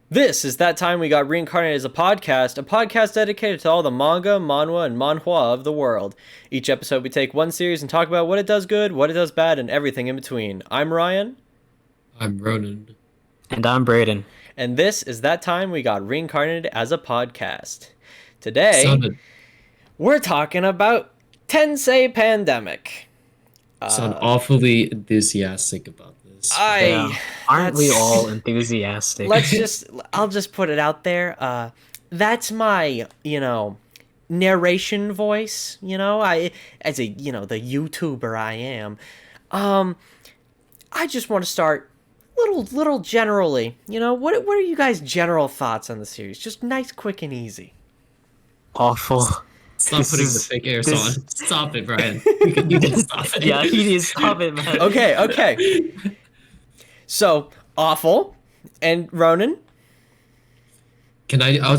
This is that time we got reincarnated as a podcast dedicated to all the manga, manhwa, and manhwa of the world. Each episode we take one series and talk about what it does good, what it does bad, and everything in between. I'm Ryan. I'm Ronan. And I'm Braden. And this is that time we got reincarnated as a podcast. Today, we're talking about Tensei Pandemic. Sound awfully enthusiastic about this. Aren't we all enthusiastic? I'll just put it out there. That's my, narration voice, as a, the YouTuber I am. I just want to start little generally, what are you guys' general thoughts on the series? Just nice, quick, and easy. Awful. Stop putting the fake airs on. Stop it, Brian. You can stop it. Yeah, you need to stop it, man. Okay. So, awful. And Ronan? I'll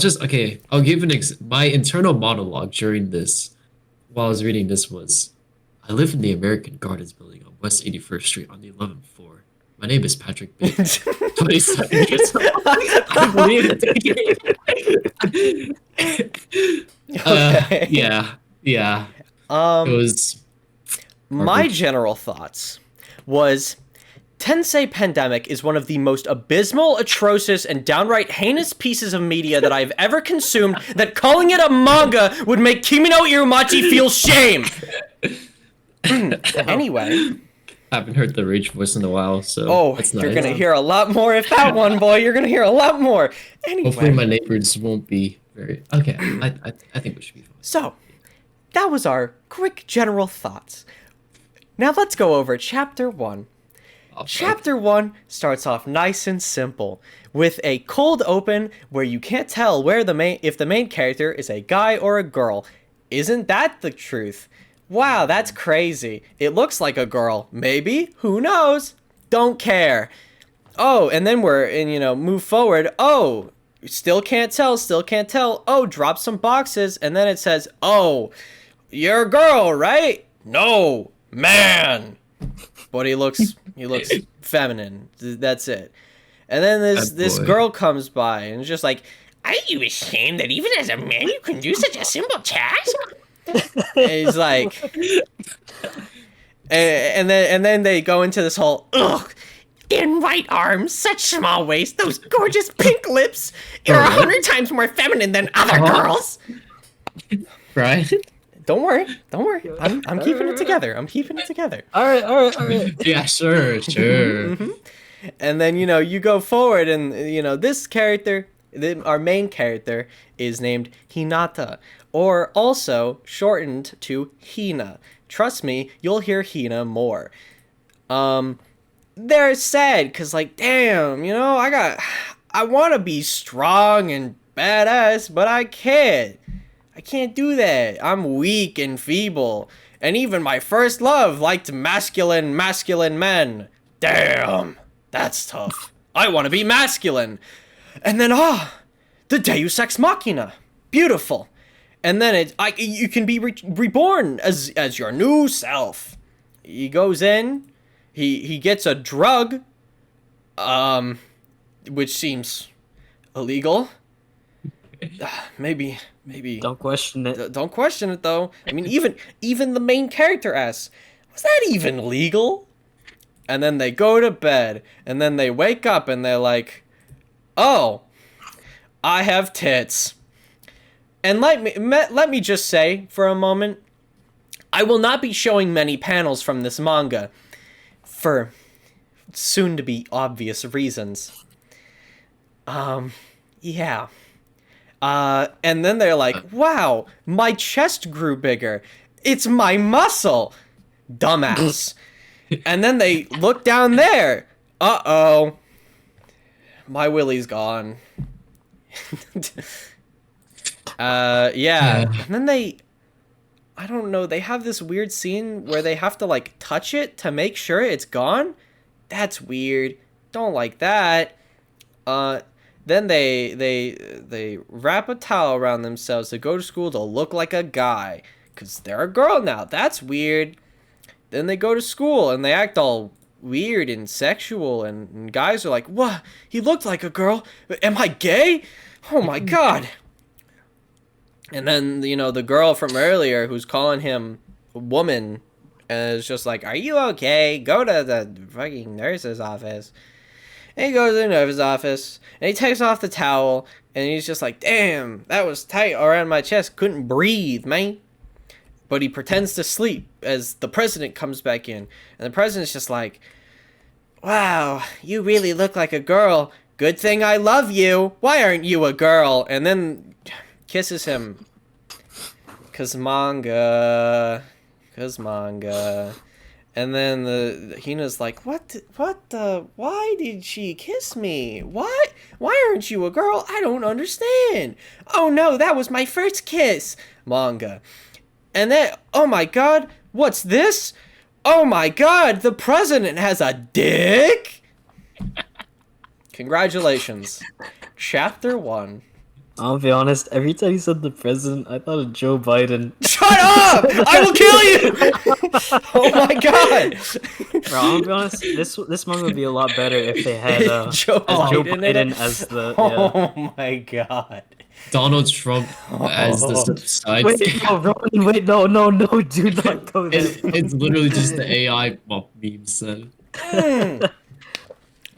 give my internal monologue during this, while I was reading this was, I live in the American Gardens building on West 81st Street on the 11th floor. My name is Patrick Bates, 27 years old. I believe it. Yeah. It was... My general thoughts was... Tensei Pandemic is one of the most abysmal, atrocious, and downright heinous pieces of media that I've ever consumed that calling it a manga would make Kimi no Irumachi feel shame! Anyway. I haven't heard the rage voice in a while, so that's nice. You're gonna hear a lot more if that one, boy. You're gonna hear a lot more. Anyway. Hopefully my neighbors won't be very... Okay, I think we should be fine. So, that was our quick general thoughts. Now let's go over Chapter 1. Chapter 1 starts off nice and simple, with a cold open where you can't tell if the main character is a guy or a girl. Isn't that the truth? Wow, that's crazy. It looks like a girl. Maybe? Who knows? Don't care. Oh, and then move forward. Oh, still can't tell. Oh, drop some boxes, and then it says, oh, you're a girl, right? No, man. But he looks feminine. That's it. And then this girl comes by and is just like, are you ashamed that even as a man you can do such a simple task? And he's like, and then they go into this whole, ugh, thin white arms, such small waist, those gorgeous pink lips. You're 100 times more feminine than other girls. Right? Don't worry. I'm keeping it together. All right. Yeah, sure. Mm-hmm. And then, you go forward and, this character, our main character, is named Hinata, or also shortened to Hina. Trust me, you'll hear Hina more. They're sad, because, damn, I want to be strong and badass, but I can't. I can't do that. I'm weak and feeble. And even my first love liked masculine men. Damn, that's tough. I want to be masculine. And then, the Deus Ex Machina. Beautiful. And then you can be reborn as your new self. He goes in. He gets a drug. Which seems illegal. Maybe. Don't question it. Don't question it, though. I mean, even the main character asks, was that even legal? And then they go to bed, and then they wake up, and they're like, oh, I have tits. And let me just say, for a moment, I will not be showing many panels from this manga, for soon-to-be obvious reasons. Yeah. And then they're like, wow, my chest grew bigger. It's my muscle. Dumbass. And then they look down there. Uh-oh. My willy's gone. Yeah. And then I don't know, they have this weird scene where they have to, touch it to make sure it's gone? That's weird. Don't like that. Then they wrap a towel around themselves to go to school to look like a guy. Because they're a girl now. That's weird. Then they go to school and they act all weird and sexual, and guys are like, what? He looked like a girl. Am I gay? Oh my god. And then, the girl from earlier who's calling him a woman is just like, are you okay? Go to the fucking nurse's office. And he goes to the nurse's office, and he takes off the towel, and he's just like, damn, that was tight around my chest. Couldn't breathe, man. But he pretends to sleep as the president comes back in. And the president's just like, wow, you really look like a girl. Good thing I love you. Why aren't you a girl? And then kisses him. Cause manga. And then the Hina's like, why did she kiss me? What? Why aren't you a girl? I don't understand. Oh no, that was my first kiss. Manga. And then, oh my god, what's this? Oh my god, the president has a dick? Congratulations. Chapter 1. I'll be honest, every time you said the president, I thought of Joe Biden. Shut up! I will kill you! Oh my god! Bro, I'll be honest, this manga would be a lot better if they had Joe Biden as the... Oh my god. Donald Trump as the side. Wait, no, Roman, wait, no, do not go there. It's literally just the AI meme set.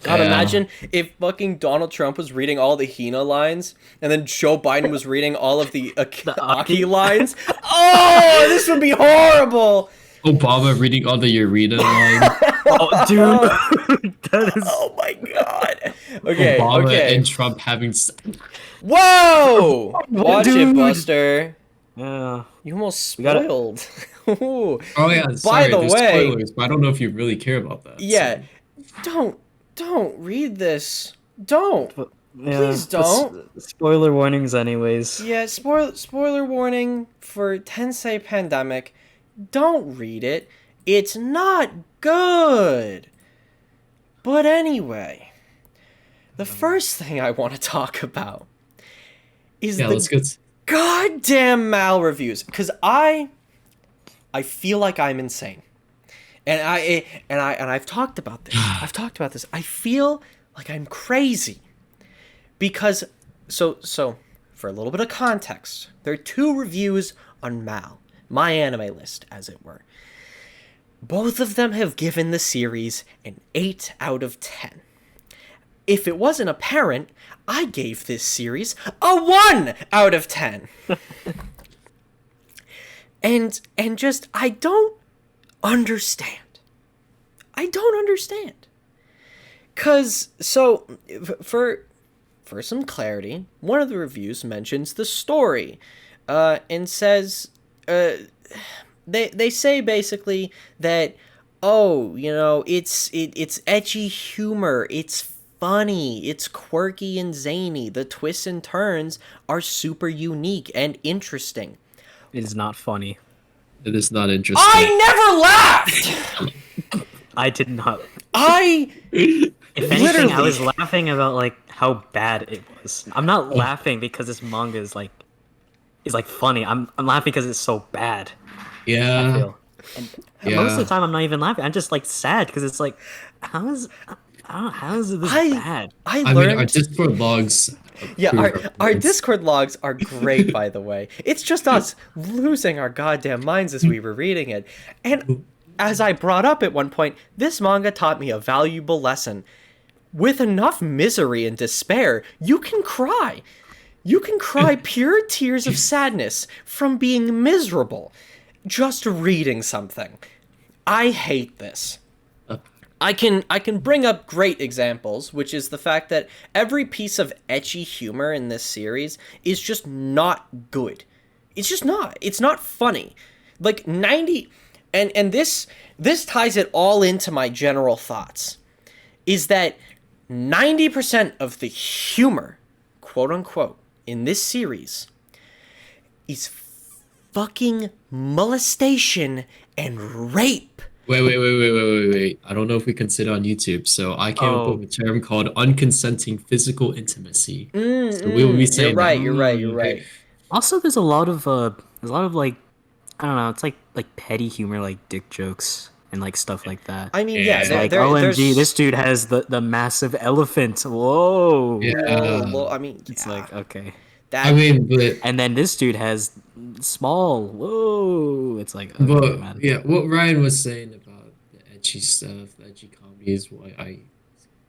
God, imagine if fucking Donald Trump was reading all the Hina lines, and then Joe Biden was reading all of the Aki lines. Oh, this would be horrible! Obama reading all the Urena lines. Oh, dude. That is... Oh my god. Okay, Obama and Trump having... Whoa! Watch it, Buster. Yeah. You almost spoiled. Oh yeah, sorry, By the way... spoilers, but I don't know if you really care about that. Yeah. So. Don't read this. Don't. Yeah, please don't. Spoiler warnings anyways. Yeah, spoiler warning for Tensei Pandemic. Don't read it. It's not good. But anyway, the first thing I want to talk about is the goddamn mal reviews, because I feel like I'm insane. And I've talked about this. I feel like I'm crazy because so for a little bit of context, there are 2 reviews on Mal, my anime list, as it were. Both of them have given the series an 8 out of 10. If it wasn't apparent, I gave this series a 1 out of 10. and just I don't understand. Cause for some clarity, one of the reviews mentions the story, and says, they say basically that, it's ecchi humor, it's funny, it's quirky and zany, the twists and turns are super unique and interesting. It is not funny. It is not interesting. I never laughed! I did not. If anything, I was laughing about, like, how bad it was. I'm not laughing because this manga is funny. I'm laughing because it's so bad. Yeah. I feel. And most of the time, I'm not even laughing. I'm just, like, sad because it's like, how is it this bad? I mean, learned... our Discord logs... Yeah, our Discord logs are great, by the way. It's just us losing our goddamn minds as we were reading it. And as I brought up at one point, this manga taught me a valuable lesson. With enough misery and despair, you can cry. You can cry pure tears of sadness from being miserable just reading something. I hate this. I can bring up great examples, which is the fact that every piece of ecchi humor in this series is just not good. It's just not. It's not funny. Like 90 and this ties it all into my general thoughts. Is that 90% of the humor, quote unquote, in this series is fucking molestation and rape. Wait. I don't know if we can sit on YouTube, so I came up with a term called unconsenting physical intimacy. So we will be saying You're right. Also, there's a lot of like, I don't know, it's like petty humor, like dick jokes and like stuff like that. I mean, Yeah. yeah, Like OMG, this dude has the massive elephant. Whoa. Yeah. I mean, It's yeah, like okay. I that mean, but And then this dude has small. Whoa. It's like okay, but man. yeah, what Ryan was saying about the ecchi stuff, the ecchi comedy is why I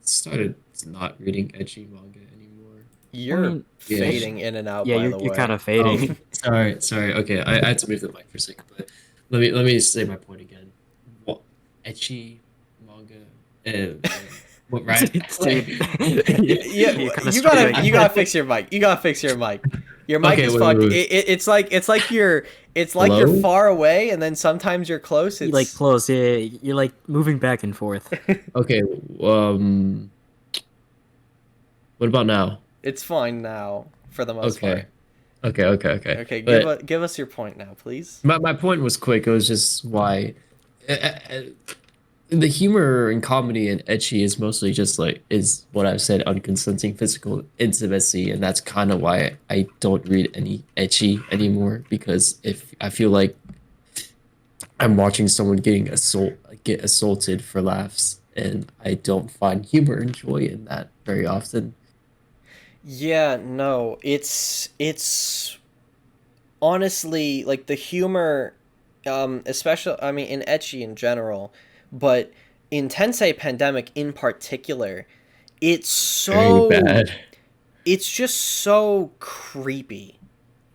started not reading ecchi manga anymore. I you're mean, Yeah. fading in and out. yeah, By you're the you're kind way, of fading. Sorry. Okay, I had to move the mic for a second, but let me say my point again. What ecchi manga and what Ryan? Dude. yeah, You're kinda you struggling. gotta fix your mic. You gotta fix your mic. Your mic Okay, is wait, fucked. wait, wait. It's like you're Hello? far away, and then sometimes you're close. You like It's close, yeah. You're like moving back and forth. Okay, what about now? it's fine now for the most Okay. part. Okay. Okay, But give us your point now, please. my point was quick. It was just why the humor and comedy and ecchi is mostly just like is what I've said, unconsenting physical intimacy, and that's kind of why I don't read any ecchi anymore, because if I feel like I'm watching someone get assaulted for laughs, and I don't find humor and joy in that very often. Yeah, no, it's honestly like the humor, especially I mean in ecchi in general, but in Tensei Pandemic in particular, it's Very so bad. it's just so creepy.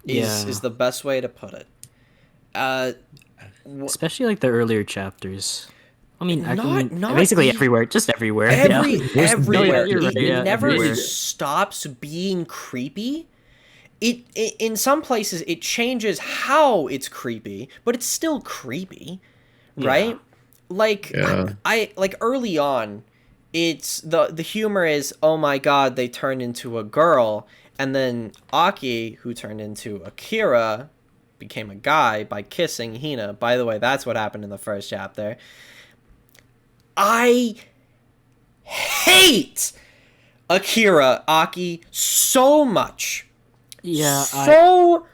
Is Yeah. the best way to put it. Uh, Especially like the earlier chapters. I mean, Not basically e- everywhere, just everywhere. Yeah. everywhere. you're right, It yeah, never everywhere. stops being creepy. It in some places it changes how it's creepy, but it's still creepy, right? Like Yeah. I like early on, it's the humor is, oh my god, they turned into a girl, and then Aki, who turned into Akira, became a guy by kissing Hina. By the way, that's what happened in the first chapter. I hate Akira Aki so much. Yeah, So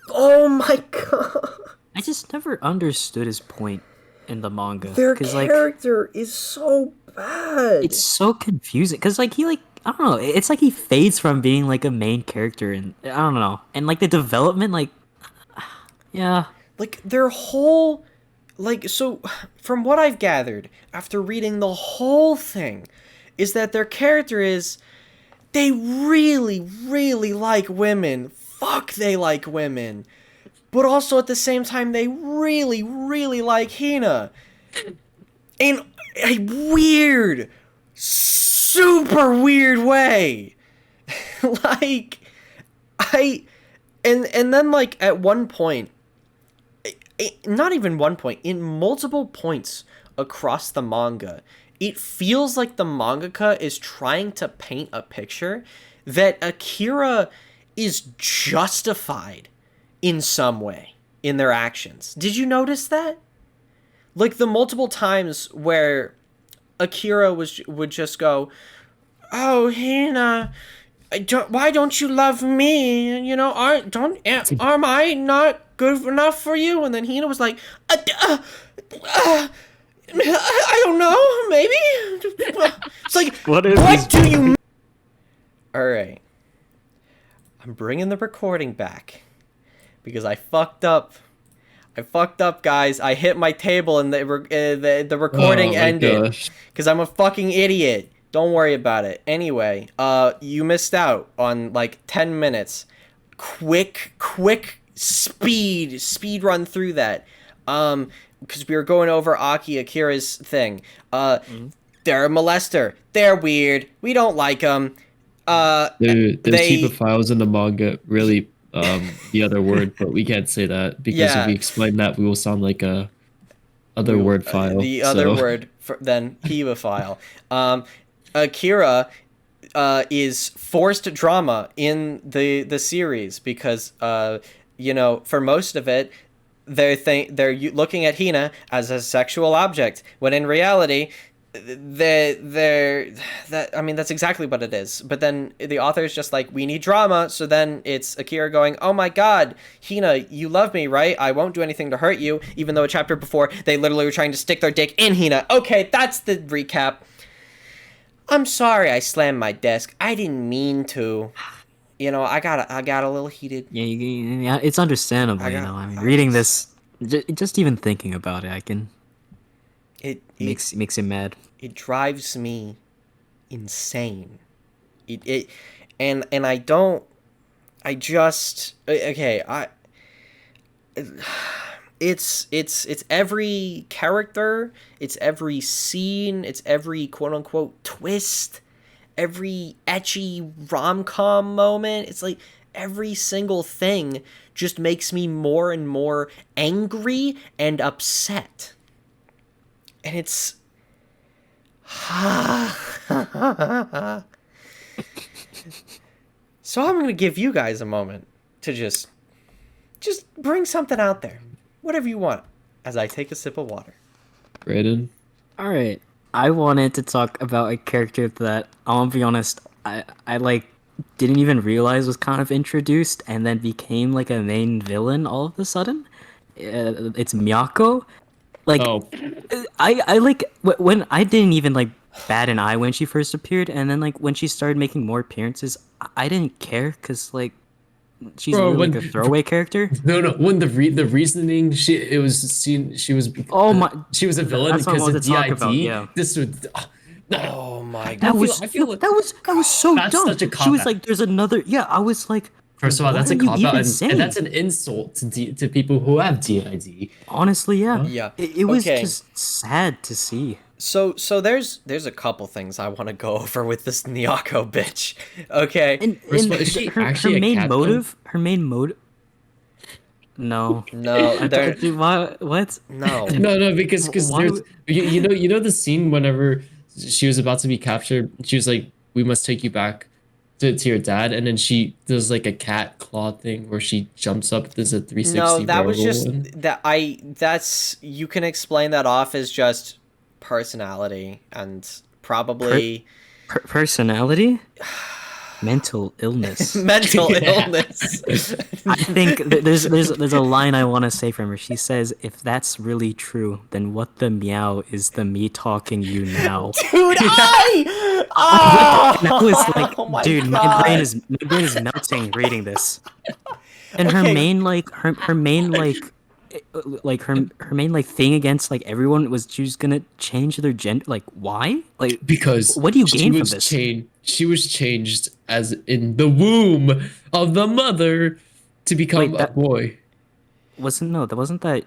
oh my god. I just never understood his point in the manga. Their 'Cause, like, character is so bad. it's so confusing. Cause like he like I don't know. It's like he fades from being like a main character, and I don't know. And like the development, like, yeah, like their whole like so from what I've gathered after reading the whole thing is that their character is they really like women. Fuck, they like women. But also at the same time they really like Hina. In a weird, super weird way. like I and then like at one point, not even one point, in multiple points across the manga, it feels like the mangaka is trying to paint a picture that Akira is justified in some way in their actions. Did you notice that? Like the multiple times where Akira would just go, "Oh, Hina, why don't you love me? You know, am I not good enough for you?" And then Hina was like, I don't know, maybe." It's like, What is what this- do you mean? All right. I'm bringing the recording back because I fucked up. Guys. I hit my table and the recording Oh my ended gosh. because I'm a fucking idiot. Don't worry about it. Anyway, you missed out on like 10 minutes. Quick speed run through that. Because we were going over Akira's thing. They're a molester. They're weird. We don't like them. There's they- heap of files in the manga. Really, the other word, but we can't say that because Yeah. if we explain that, we will sound like a other word file. The other so- word than hemophile. Akira is forced drama in the series because for most of it they're looking at Hina as a sexual object when in reality that I mean that's exactly what it is. But then the author is just like, we need drama. So then it's Akira going, oh my god, Hina, you love me, right? I won't do anything to hurt you. Even though a chapter before they literally were trying to stick their dick in Hina. Okay, that's the recap. I'm sorry I slammed my desk. I didn't mean to. You know, I got a little heated. Yeah, it's understandable. I mean, reading this, just even thinking about it, I can. It makes it mad. It drives me insane. And I don't. I just okay. It's every character. It's every scene. It's every quote unquote twist. Every ecchi rom-com moment. It's like every single thing just makes me more and more angry and upset. And it's so I'm going to give you guys a moment to just bring something out there. Whatever you want as I take a sip of water. Brayden? All right. I wanted to talk about a character that, I want to be honest, I like didn't even realize was kind of introduced and then became like a main villain all of a sudden. It's Miyako. Like, Oh, I like when I didn't even like bat an eye when she first appeared, and then like when she started making more appearances, I didn't care because like she's Bro, really when- like a throwaway character. no. When the reasoning, she was Oh my, she was a villain that's what I because of wanted to talk DID. about, yeah. This would. No. Oh my god. I feel like that was so that's dumb. such a She was cop-out. like, "There's another." Yeah, I was like, First of all, what that's a are you cop even out, and saying? that's an insult to people who have DID. Honestly, yeah, Yeah. It was Okay. just sad to see. So there's a couple things I want to go over with this Nyako bitch. Okay. And, First of all, is she her actually a main cat, though? motive, her main motive. No, No, there Dude, what? no. No, because Why there's you know the scene whenever she was about to be captured, she was like, "We must take you back to your dad," and then she does like a cat claw thing where she jumps up. There's a 360. No, that was barrel just one. that's you can explain that off as just personality and probably Personality, mental illness. mental Yeah. illness. I think there's a line I want to say from her. She says, "If that's really true, then what the meow is the me talking you now." Dude, That was like, oh my dude, God. my brain is melting reading this. And her Okay. main like her main her main like thing against like everyone was she was gonna change their gender. Like, why? Like, Because what do you she gain from was this? she was changed as in the womb of the mother to become Wait, a that- boy. That wasn't that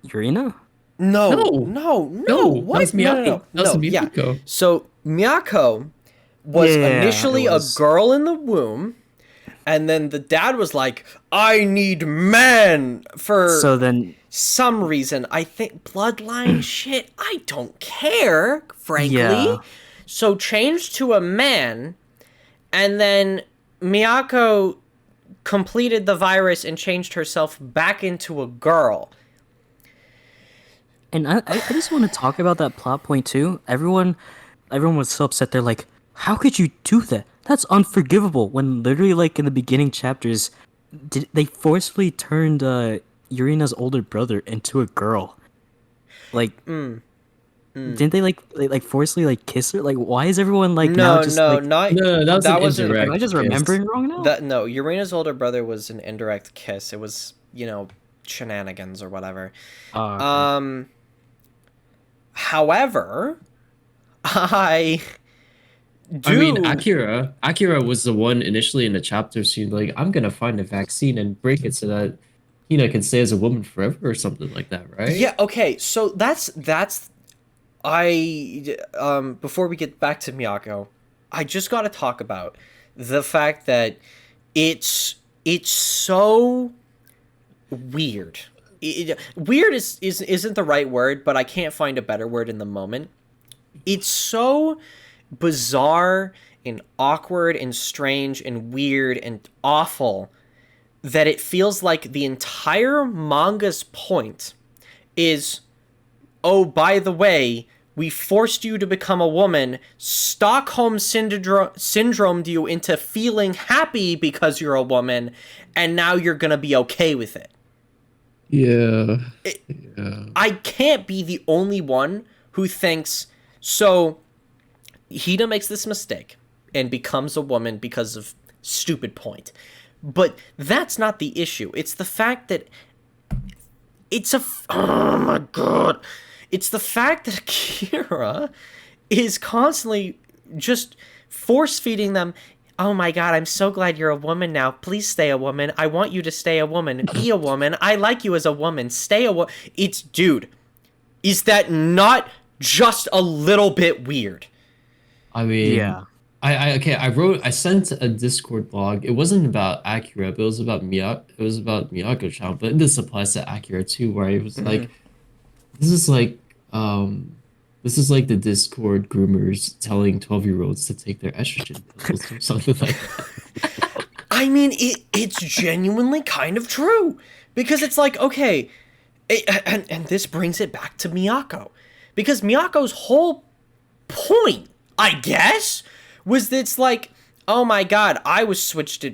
Yurina? No, No. no, No, what? that was No, Miyako. no, That was no, yeah. Miyako. So Miyako was Yeah, initially it was. a girl in the womb, and then the dad was like, "I need men for So then, some reason." I think bloodline shit. I don't care, frankly. Yeah. So changed to a man, and then Miyako completed the virus and changed herself back into a girl. and I just want to talk about that plot point too. Everyone was so upset. They're like, "How could you do that? That's unforgivable." When literally, like in the beginning chapters, they forcefully turned Yurina's older brother into a girl. Like, didn't they like forcefully like kiss her? Like, why is everyone like now No, just no, like? not No, that was an wasn't. indirect Am I just kiss. remembering wrong now? That no, Urena's older brother was an indirect kiss. It was, shenanigans or whatever. Oh, okay. However, I do. I mean, Akira was the one initially in the chapter. She like, I'm gonna find a vaccine and break it so that Hina can stay as a woman forever or something like that, right? Yeah. Okay. So that's I before we get back to Miyako, I just got to talk about the fact that it's so weird. Weird isn't the right word, but I can't find a better word in the moment. It's so bizarre and awkward and strange and weird and awful that it feels like the entire manga's point is, oh, by the way, we forced you to become a woman, Stockholm syndromed you into feeling happy because you're a woman, and now you're gonna be okay with it. Yeah. I can't be the only one who thinks, so Hina makes this mistake and becomes a woman because of stupid point. But that's not the issue. It's the fact that oh my god. It's the fact that Akira is constantly just force-feeding them, oh my god, I'm so glad you're a woman now. Please stay a woman. I want you to stay a woman. Be a woman. I like you as a woman. Stay a woman. It's, dude, is that not just a little bit weird? I mean, Yeah. I sent a Discord log. It wasn't about Akira, but it was about Miyako-chan. But this applies to Akira too, where it was like, this is like, this is like the Discord groomers telling 12-year-olds to take their estrogen pills or something like that. I mean, it's genuinely kind of true. Because it's like, okay, and this brings it back to Miyako. Because Miyako's whole point, I guess, was that it's like, oh my god, I was switched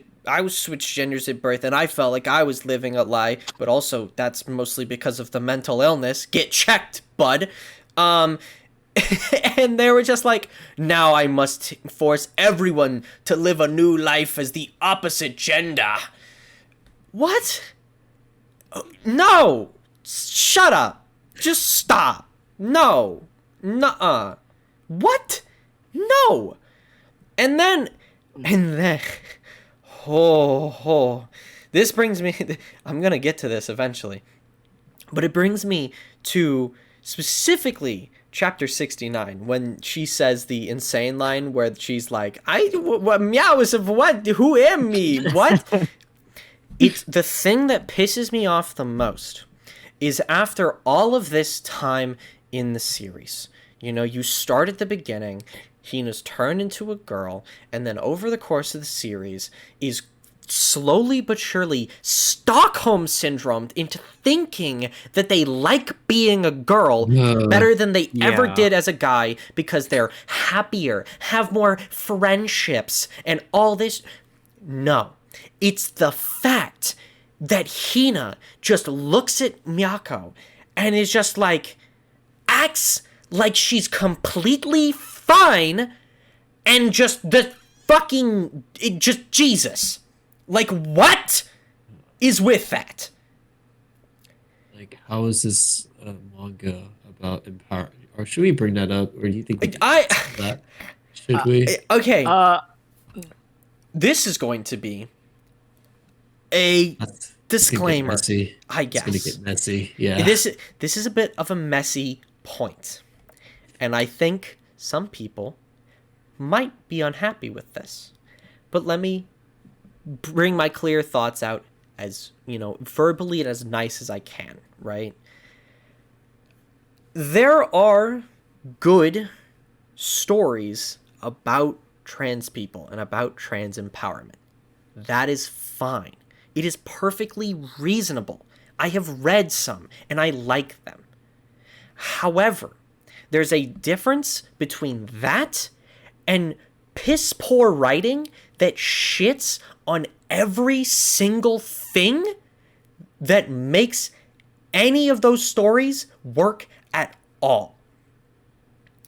genders at birth, and I felt like I was living a lie, but also that's mostly because of the mental illness. Get checked, bud. And they were just like, now I must force everyone to live a new life as the opposite gender. What? No! Shut up! Just stop! No! Nuh-uh. What? No! And then, this brings me, I'm gonna get to this eventually, but it brings me to specifically chapter 69, when she says the insane line where she's like, meow is of what? Who am me? What? It's the thing that pisses me off the most is after all of this time in the series, you know, you start at the beginning, Hina's turned into a girl, and then over the course of the series is slowly but surely Stockholm syndromed into thinking that they like being a girl better than they ever did as a guy because they're happier, have more friendships, and all this. No. It's the fact that Hina just looks at Miyako and is just like, acts like she's completely fine and just just Jesus. Like, what is with that? Like, how is this manga about empowerment? Or should we bring that up? Or do you think we that? Should we? Okay. This is going to be a disclaimer, I guess. It's gonna get messy. Yeah. This is a bit of a messy point. And I think some people might be unhappy with this. But let me bring my clear thoughts out as, you know, verbally and as nice as I can, right? There are good stories about trans people and about trans empowerment. That is fine. It is perfectly reasonable. I have read some, and I like them. However, there's a difference between that and piss-poor writing that shits on every single thing that makes any of those stories work at all.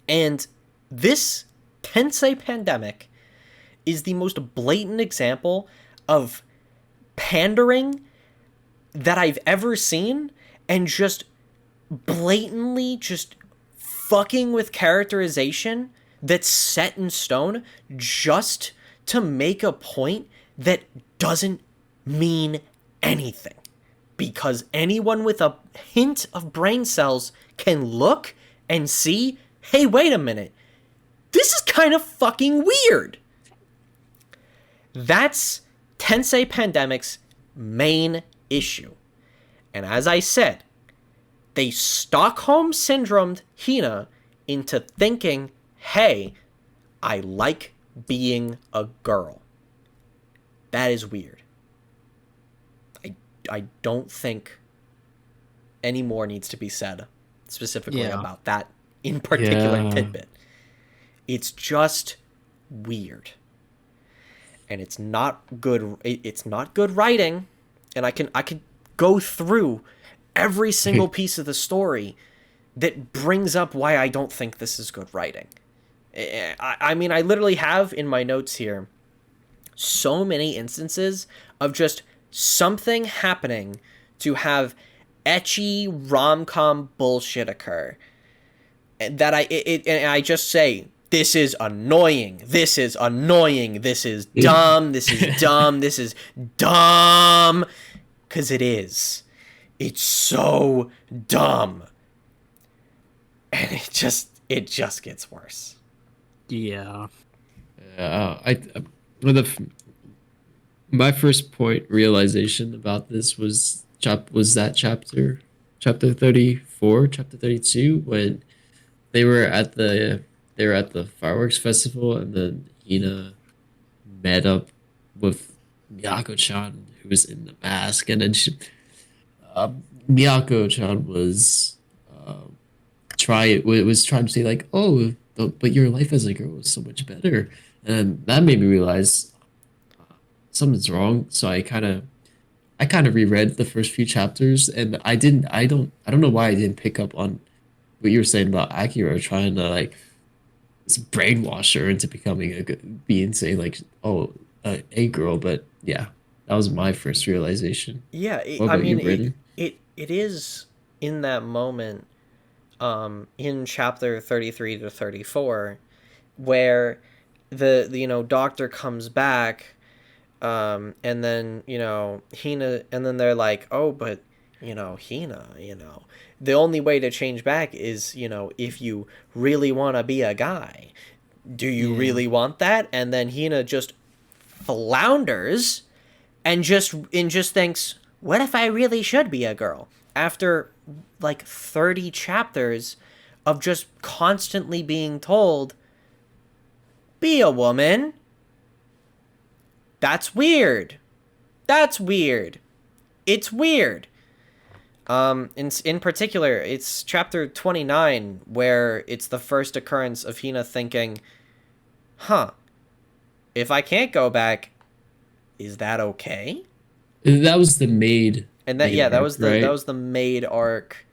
And this Tensei Pandemic is the most blatant example of pandering that I've ever seen, and just blatantly just fucking with characterization that's set in stone just to make a point that doesn't mean anything. Because anyone with a hint of brain cells can look and see, hey, wait a minute, this is kind of fucking weird. That's Tensei Pandemic's main issue. And as I said, they Stockholm syndromed Hina into thinking, hey, I like being a girl. That is weird. I don't think any more needs to be said specifically about that in particular Yeah. tidbit. It's just weird. And it's not good. It's not good writing, and I can go through every single piece of the story that brings up why I don't think this is good writing. I mean, I literally have in my notes here so many instances of just something happening to have ecchi rom-com bullshit occur that and I just say, this is annoying, this is annoying, this is dumb, this is dumb, this is dumb, because it is. It's so dumb. And it just gets worse. Yeah. One of my first point realization about this was that chapter 34, chapter 32, when they were at the fireworks festival, and then Hina met up with Miyako-chan, who was in the mask, and then Miyako-chan was was trying to say like, oh, but your life as a girl was so much better, and that made me realize something's wrong. So I kind of reread the first few chapters, and I don't know why I didn't pick up on what you were saying about Akira trying to like brainwash her into becoming a good being, saying like, oh, a girl. But yeah, that was my first realization. Yeah, What I about you, mean, Brayden? it is in that moment, in chapter 33 to 34, where the doctor comes back, and then Hina, and then they're like, oh, but Hina, the only way to change back is if you really want to be a guy. Do you really want that? And then Hina just flounders and just thinks, what if I really should be a girl? After like 30 chapters of just constantly being told, be a woman. That's weird. That's weird. It's weird. In particular, it's chapter 29 where it's the first occurrence of Hina thinking, huh, if I can't go back, is that okay? That was the maid. And that maid arc, right? that was the maid arc,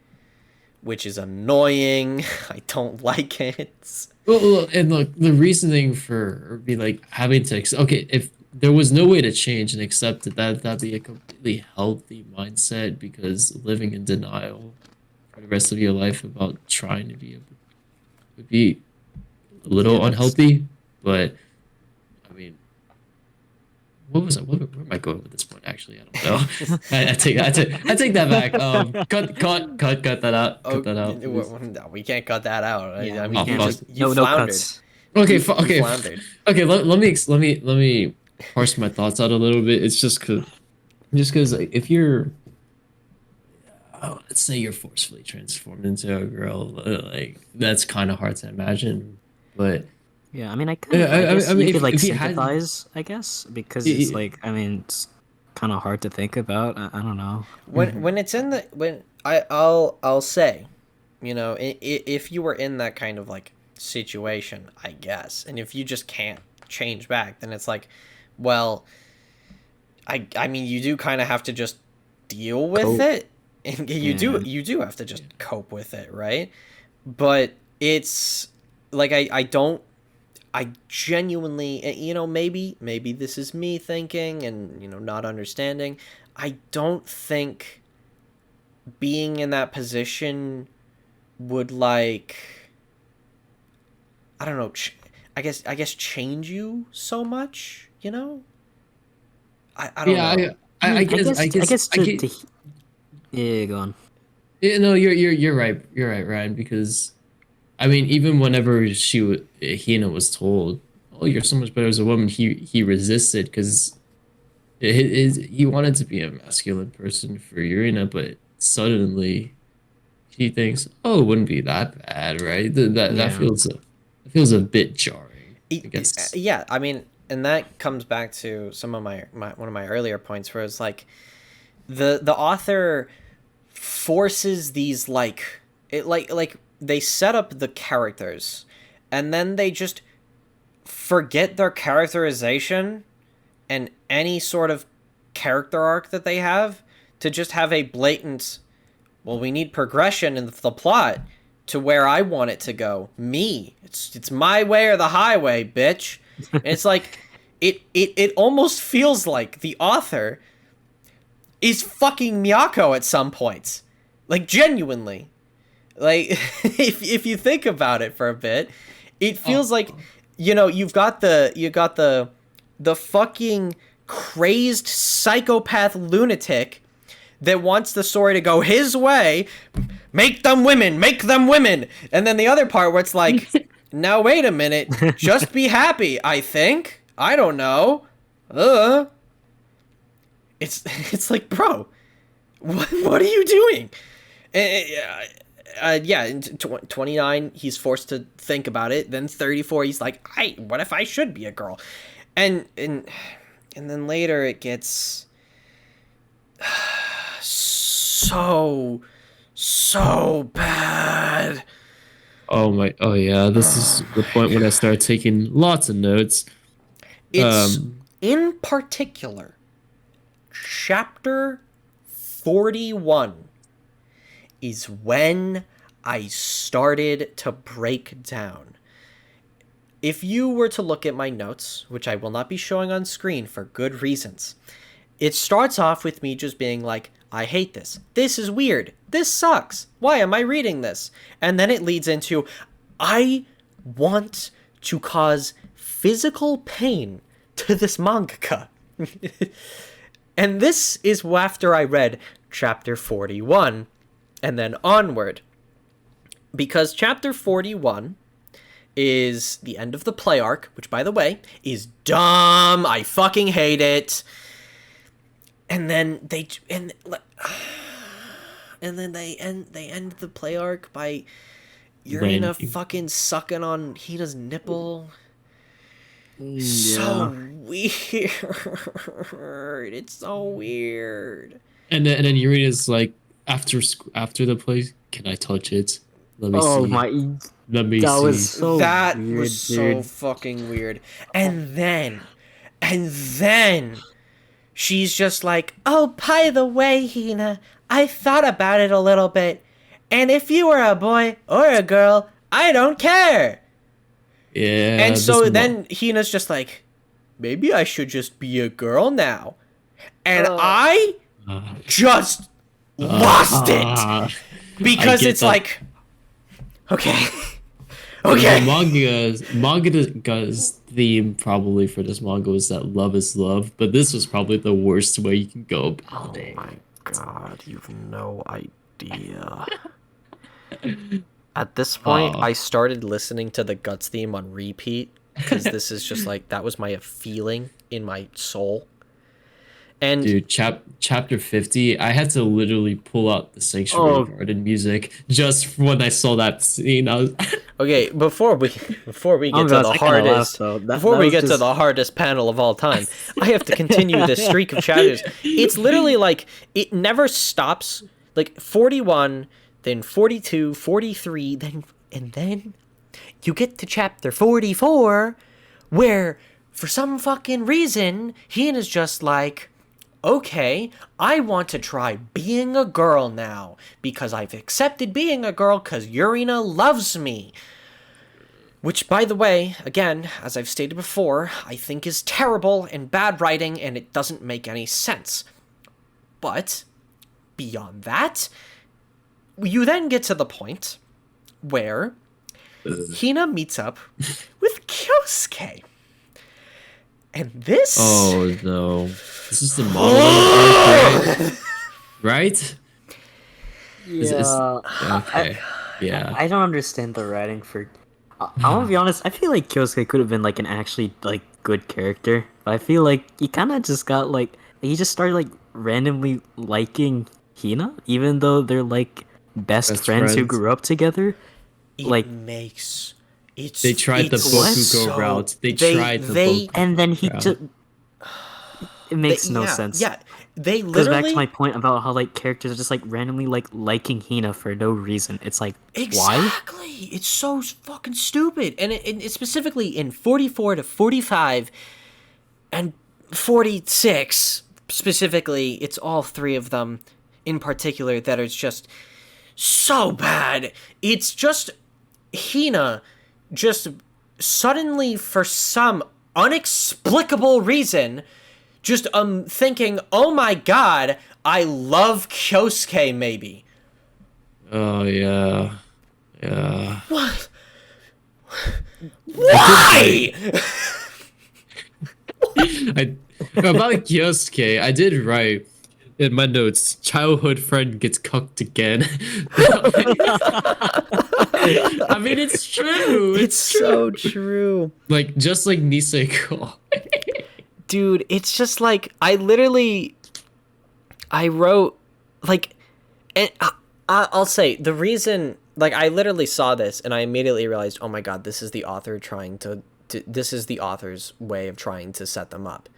which is annoying. I don't like it. Well, and look, the reasoning for be like having to okay, if there was no way to change and accept it, that'd be a completely healthy mindset, because living in denial for the rest of your life about trying to be able would be a little unhealthy. But I mean, what was I? Where am I going with this point? Actually, I don't know. I take that back. Cut that out. Cut that out. Please. No, we can't cut that out. Yeah, I we mean, can't. you No floundered. cuts. Okay, You okay, floundered. okay. Let me parse my thoughts out a little bit. It's just because like, if you're, let's say you're forcefully transformed into a girl, like that's kind of hard to imagine. But Yeah, I mean, I kind of, Yeah, I guess I mean, you could like if you had- sympathize, I guess, because Y- it's y- like, I mean, it's kind of hard to think about. I don't know. When it's in the when I'll say, if you were in that kind of like situation, I guess, and if you just can't change back, then it's like, well, I mean, you do kind of have to just deal with Cope. it, and Yeah. you do have to just cope with it, right? But it's like I genuinely, maybe this is me thinking and not understanding. I don't think being in that position would like, I don't know, I guess change you so much, I don't yeah, know. I guess Yeah, go on. Yeah, no, you're right. You're right, Ryan. Because I mean, even whenever Hina was told, "Oh, you're so much better as a woman," he resisted because he wanted to be a masculine person for Urina, but suddenly he thinks, "Oh, it wouldn't be that bad, right?" That Yeah. feels a bit jarring, I guess. Yeah, I mean, and that comes back to some of my one of my earlier points, where it's like the author forces these like they set up the characters, and then they just forget their characterization and any sort of character arc that they have to just have a blatant, well, we need progression in the plot to where I want it to go. Me. It's my way or the highway, bitch. And it's like, it almost feels like the author is fucking Miyako at some points. Like, genuinely. Like, if you think about it for a bit, it feels like, you know, you got the fucking crazed psychopath lunatic that wants the story to go his way, make them women, and then the other part where it's like, now wait a minute, just be happy, I think. I don't know. It's like, bro, what are you doing? Yeah, in 29, he's forced to think about it. Then 34, he's like, what if I should be a girl? And then later it gets so bad. Oh yeah, this is the point when I start taking lots of notes. It's in particular chapter 41 is when I started to break down. If you were to look at my notes, which I will not be showing on screen for good reasons, it starts off with me just being like, I hate this. This is weird. This sucks. Why am I reading this? And then it leads into, I want to cause physical pain to this mangaka. And this is after I read chapter 41 and then onward. Because chapter 41 is the end of the play arc, which, by the way, is dumb. I fucking hate it. And then they end the play arc by Yurina fucking sucking on Hina's nipple. Yeah. So weird. It's so weird. And then Yurina's like, after the play, can I touch it? Let me see. Let me that see. was so That weird, was so dude. fucking weird. And then she's just like, oh, by the way, Hina, I thought about it a little bit. And if you were a boy or a girl, I don't care. Yeah. And so then Hina's just like, maybe I should just be a girl now. And I just lost it. Because it's like, okay. Okay. The manga's theme probably for this manga was that love is love, but this was probably the worst way you can go about it. Oh my god, you've no idea. At this point, I started listening to the Guts theme on repeat, because this is just like, that was my feeling in my soul. And dude, chapter 50, I had to literally pull out the Sanctuary Garden music just when I saw that scene. I was okay, before we get to the hardest the hardest panel of all time, I have to continue this streak of chapters. It's literally like, it never stops. Like 41, then 42, 43, and then you get to chapter 44, where for some fucking reason Hina's just like, okay, I want to try being a girl now, because I've accepted being a girl because Yurina loves me. Which, by the way, again, as I've stated before, I think is terrible and bad writing, and it doesn't make any sense. But, beyond that, you then get to the point where Hina meets up with Kyosuke. And this... Oh, no. This is the model, right? Yeah. Okay. Yeah. I don't understand the writing for... I'm gonna be honest, I feel like Kyosuke could have been like an actually like good character. But I feel like he kind of just got like... He just started like randomly liking Hina, even though they're like best friends who grew up together. They tried the Bokugo route. They tried the Bokugo and then he route. just... It makes no yeah, sense. Yeah, they Goes back literally to my point about how like characters are just like randomly like liking Hina for no reason. It's like why? exactly. It's so fucking stupid, and it specifically in 44 to 45 and 46 specifically. It's all three of them in particular that is just so bad. It's just Hina just suddenly, for some unexplicable reason, just thinking, oh my god, I love Kyosuke, maybe. Oh yeah, yeah. What? Why? I about Kyosuke, I did write in my notes. Childhood friend gets cucked again. I mean, it's true. It's so true. Like just like Niseko. Dude, it's just like, I wrote, like, and I'll say, the reason, like, I literally saw this, and I immediately realized, oh my god, this is the author this is the author's way of trying to set them up.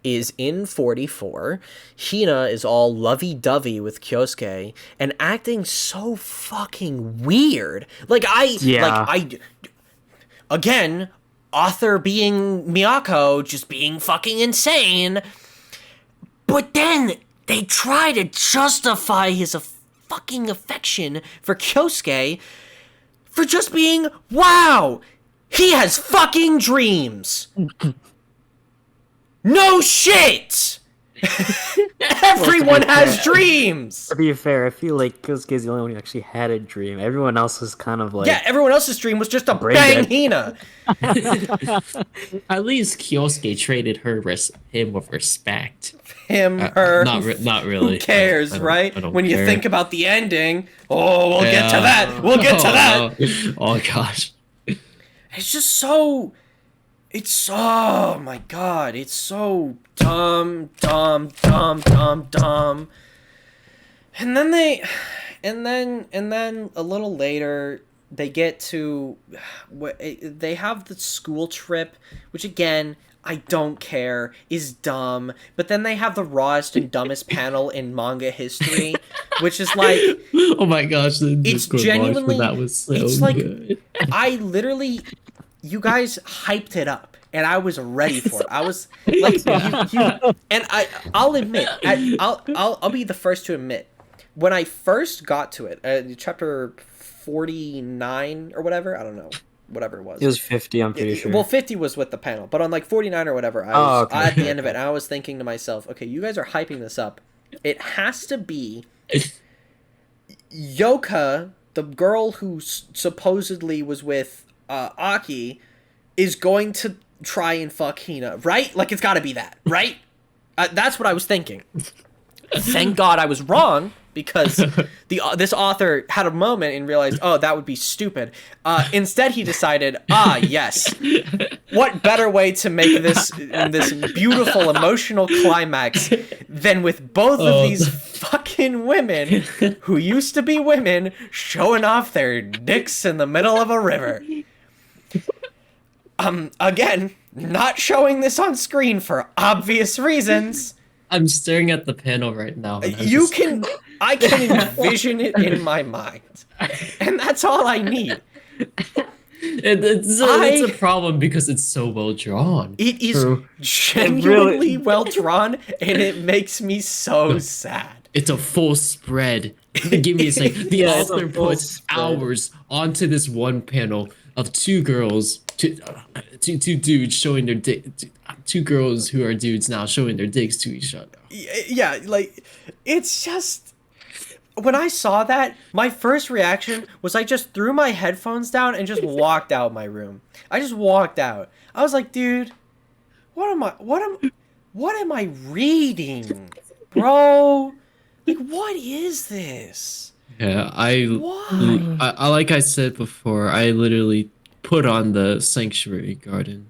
Is in 44, Hina is all lovey-dovey with Kyosuke, and acting so fucking weird. Again, author being Miyako, just being fucking insane. But then they try to justify his fucking affection for Kyosuke for just being, wow, he has fucking dreams. No shit! Everyone has dreams! To be fair, I feel like Kosuke's the only one who actually had a dream. Everyone else was kind of like Yeah, everyone else's dream was just to Brain bang dead. Hina. At least Kyosuke traded him with respect. Him, her, Not really. who cares, I don't- right? I don't When you care. think about the ending, we'll get to Yeah. that. We'll get to that. No. Oh gosh. It's just so. Oh my god, it's so dumb. And then a little later, they get to, they have the school trip, which again, I don't care, is dumb. But then they have the rawest and dumbest panel in manga history, which is like, Oh my gosh, the it's Discord genuinely, launch for that was so it's like, good. I literally, you guys hyped it up, and I was ready for it. I was like, and I'll admit, I'll be the first to admit, when I first got to it, chapter 49 or whatever, I don't know, whatever it was. it was 50, I'm pretty sure. Well, 50 was with the panel, but on like 49 or whatever, I was okay. at the end of it, and I was thinking to myself, okay, you guys are hyping this up. It has to be Yoka, the girl who supposedly was with Aki, is going to try and fuck Hina, right? Like, it's got to be that, right? That's what I was thinking. Thank God I was wrong, because this author had a moment and realized, oh, that would be stupid. Instead, he decided, yes, what better way to make this beautiful emotional climax than with both of these fucking women who used to be women showing off their dicks in the middle of a river. Again, not showing this on screen for obvious reasons. I'm staring at the panel right now. and I can envision it in my mind. And that's all I need. It's a problem because it's so well drawn. It is True. genuinely well drawn, and it makes me so sad. It's a full spread. Give me a second. The Yeah, it's a author full puts spread. hours onto this one panel of two girls, two dudes showing their dick, two girls who are dudes now showing their dicks to each other. Yeah, like, it's just... When I saw that, my first reaction was I just threw my headphones down and just walked out my room. I just walked out. I was like, dude, what am I reading? Bro, like, what is this? Yeah, Why? I like I said before, I literally put on the Sanctuary Garden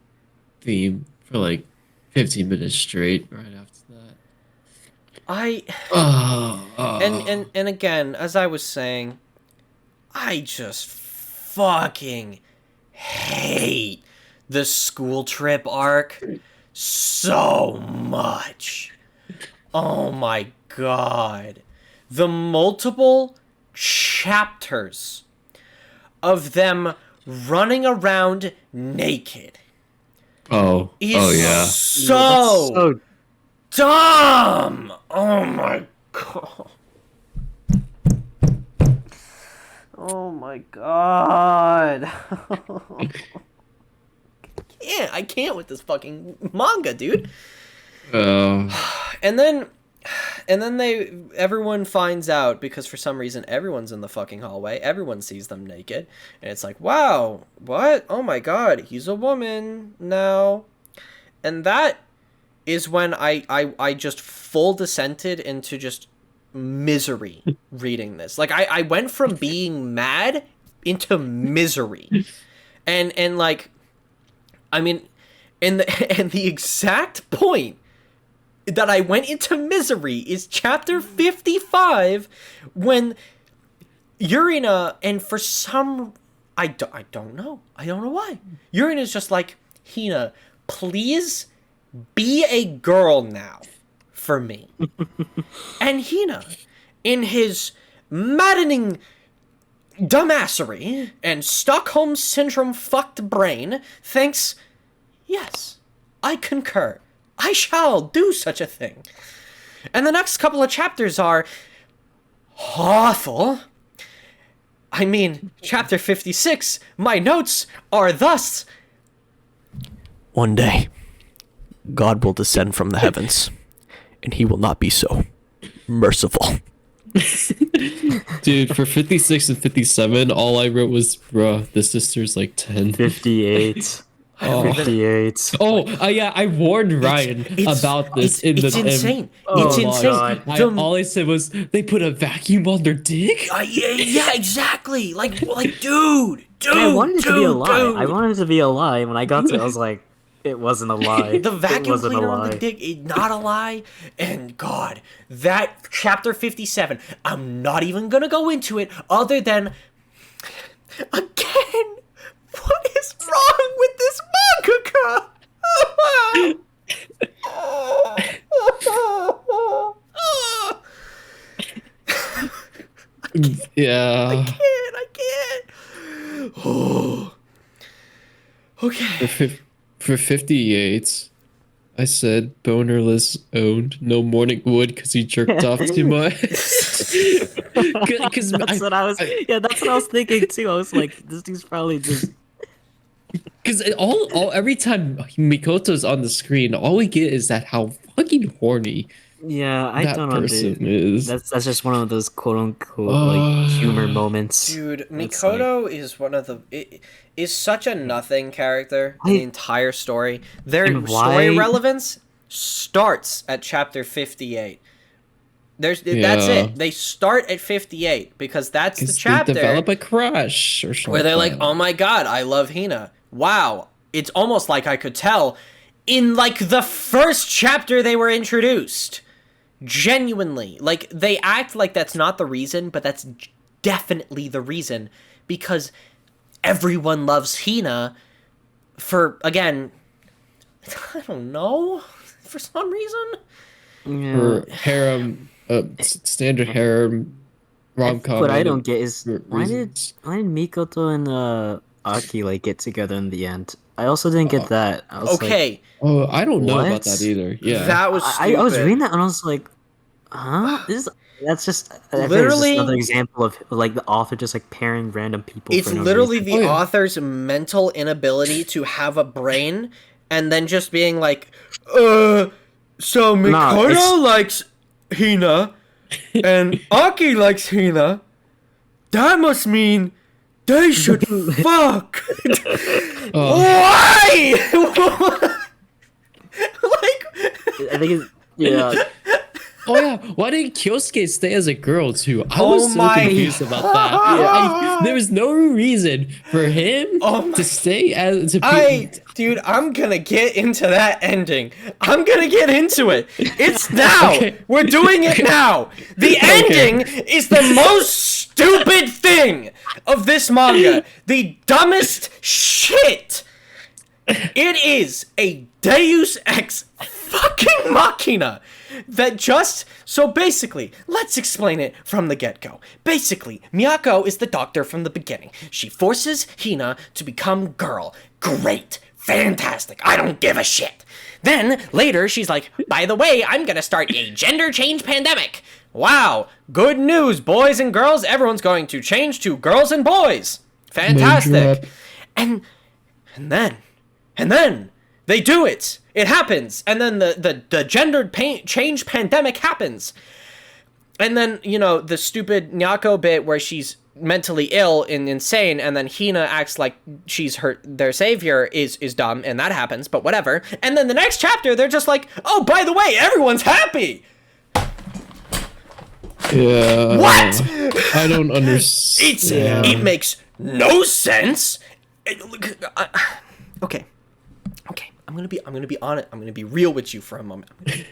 theme for like 15 minutes straight right after that. And again, as I was saying, I just fucking hate the school trip arc. so much. Oh my god. The multiple chapters of them running around naked is yeah. so dumb. Oh my god. Oh my god. I can't with this fucking manga, dude. And then everyone finds out, because for some reason everyone's in the fucking hallway. Everyone sees them naked, and it's like, wow, what? Oh my god, he's a woman now. And that is when I just full descended into just misery reading this. Like I went from being mad into misery. And like, I mean, and the exact point that I went into misery is chapter 55, when Yurina, and for some, I don't know why, Yurina's just like, Hina, please be a girl now for me. And Hina, in his maddening dumbassery and Stockholm Syndrome fucked brain, thinks, yes, I concur. I shall do such a thing. And the next couple of chapters are awful. I mean, chapter 56, my notes are thus: one day, God will descend from the heavens, and he will not be so merciful. Dude, for 56 and 57, all I wrote was, bruh, the sister's like 10. 58. Oh. 58. Yeah, I warned Ryan about this in the... It's insane. Oh It's my insane. God. all I said was, they put a vacuum on their dick? Yeah, exactly. Like, dude. I wanted it to be a lie. Dude. I wanted it to be a lie. When I got to it, I was like, it wasn't a lie. The vacuum It wasn't a cleaner on lie. the dick is not a lie. And God, that chapter 57, I'm not even gonna go into it other than, again, what is wrong with this mangaka? Yeah. I can't. Oh. Okay. For 58, I said bonerless owned, no morning wood because he jerked off too much. Because That's what I was. Yeah, that's what I was thinking too. I was like, this dude's probably just. Because every time Mikoto's on the screen, all we get is that how fucking horny Yeah, I that don't person understand. is. That's just one of those quote unquote like humor moments. Dude, It's Mikoto is one of the is such a nothing character in the entire story. Their And story why- relevance starts at chapter 58. That's Yeah. it. They start at 58 because that's the 'Cause chapter they develop a crush or something. where they're like, "Oh my god, I love Hina." Wow, it's almost like I could tell in like the first chapter they were introduced. Genuinely, like they act like that's not the reason, but that's definitely the reason, because everyone loves Hina for, again, I don't know, for some reason. Yeah. for harem, standard harem rom-com. What I don't get is why did reasons. Mikoto and Aki like get together in the end? I also didn't get that. I was Okay, Oh, I don't know about What? that either. Yeah. that was like, stupid. I was reading that and I was like, huh? That's just I think it's Literally- just another example of like the author just like pairing random people. It's for no literally reason. the Oh, yeah. author's mental inability to have a brain, and then just being like, so Mikoto it's- likes Hina, and Aki likes Hina. That must mean they should fuck. Why? Like, I think it's yeah. Oh yeah, why didn't Kyosuke stay as a girl too? I Oh was so my confused about that. There was no reason for him Oh my- to stay as to be. dude, I'm gonna get into that ending. I'm gonna get into it. It's now. Okay. We're doing it now. The ending is the most stupid thing of this manga. The dumbest shit. It is a Deus Ex fucking Machina that just... So basically, let's explain it from the get-go. Basically, Miyako is the doctor from the beginning. She forces Hina to become girl. Great. Fantastic. I don't give a shit. Then, later, she's like, by the way, I'm gonna start a gender change pandemic. Wow. Good news, boys and girls. Everyone's going to change to girls and boys. Fantastic. And then, they do it. It happens. And then the gendered change pandemic happens. And then, you know, the stupid Nyako bit where she's mentally ill and insane, and then Hina acts like she's their savior is dumb, and that happens, but whatever. And then the next chapter, they're just like, oh, by the way, everyone's happy. Yeah. What? I don't understand. It makes no sense. Okay. I'm gonna be honest. I'm gonna be real with you for a moment. I'm gonna be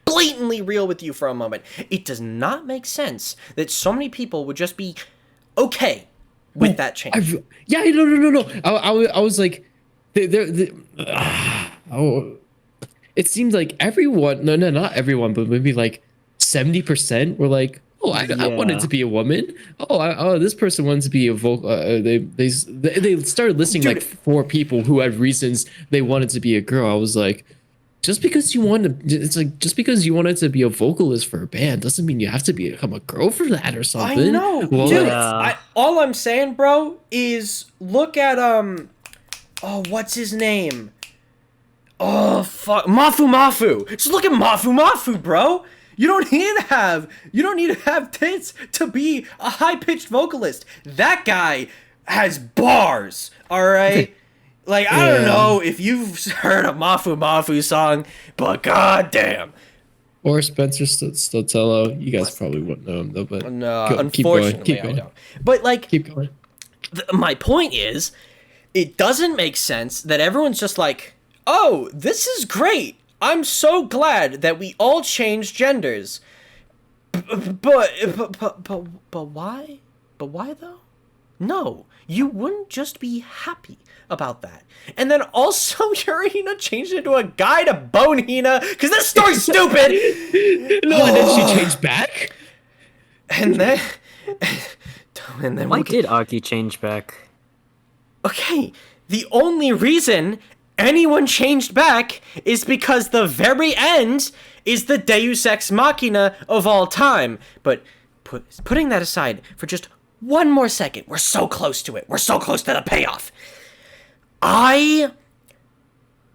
blatantly real with you for a moment. It does not make sense that so many people would just be okay with that change. No. I was like, it seems like everyone. No, not everyone, but maybe like 70% were like, oh, I wanted to be a woman. Oh, this person wanted to be a vocal. They started listing like 4 people who had reasons they wanted to be a girl. I was like, just because you wanted to be a vocalist for a band doesn't mean you have to become a girl for that or something. I know, dude. All I'm saying, bro, is look at what's his name? Oh fuck, Mafu. Just look at Mafu, bro. You don't need to have tits to be a high-pitched vocalist. That guy has bars, all right? Like, I don't know if you've heard a Mafu song, but goddamn. Or Spencer Stotello. You guys probably wouldn't know him, though, but no, unfortunately, I don't. But, like, keep going. My point is, it doesn't make sense that everyone's just like, oh, this is great. I'm so glad that we all changed genders. But why? But why, though? No, you wouldn't just be happy about that. And then also Yurina changed into a guy to bone Hina, because this story's stupid! No, and then she changed back? And then why did Aki change back? Okay, the only reason anyone changed back is because the very end is the Deus Ex Machina of all time. But putting that aside for just one more second, we're so close to it. We're so close to the payoff. I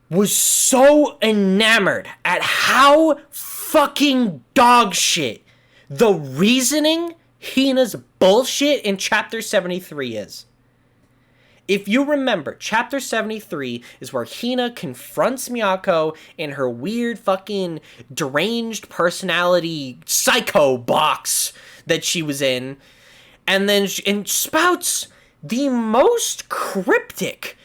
was so enamored at how fucking dog shit the reasoning Hina's bullshit in chapter 73 is. If you remember, chapter 73 is where Hina confronts Miyako in her weird fucking deranged personality psycho box that she was in, and then spouts the most cryptic,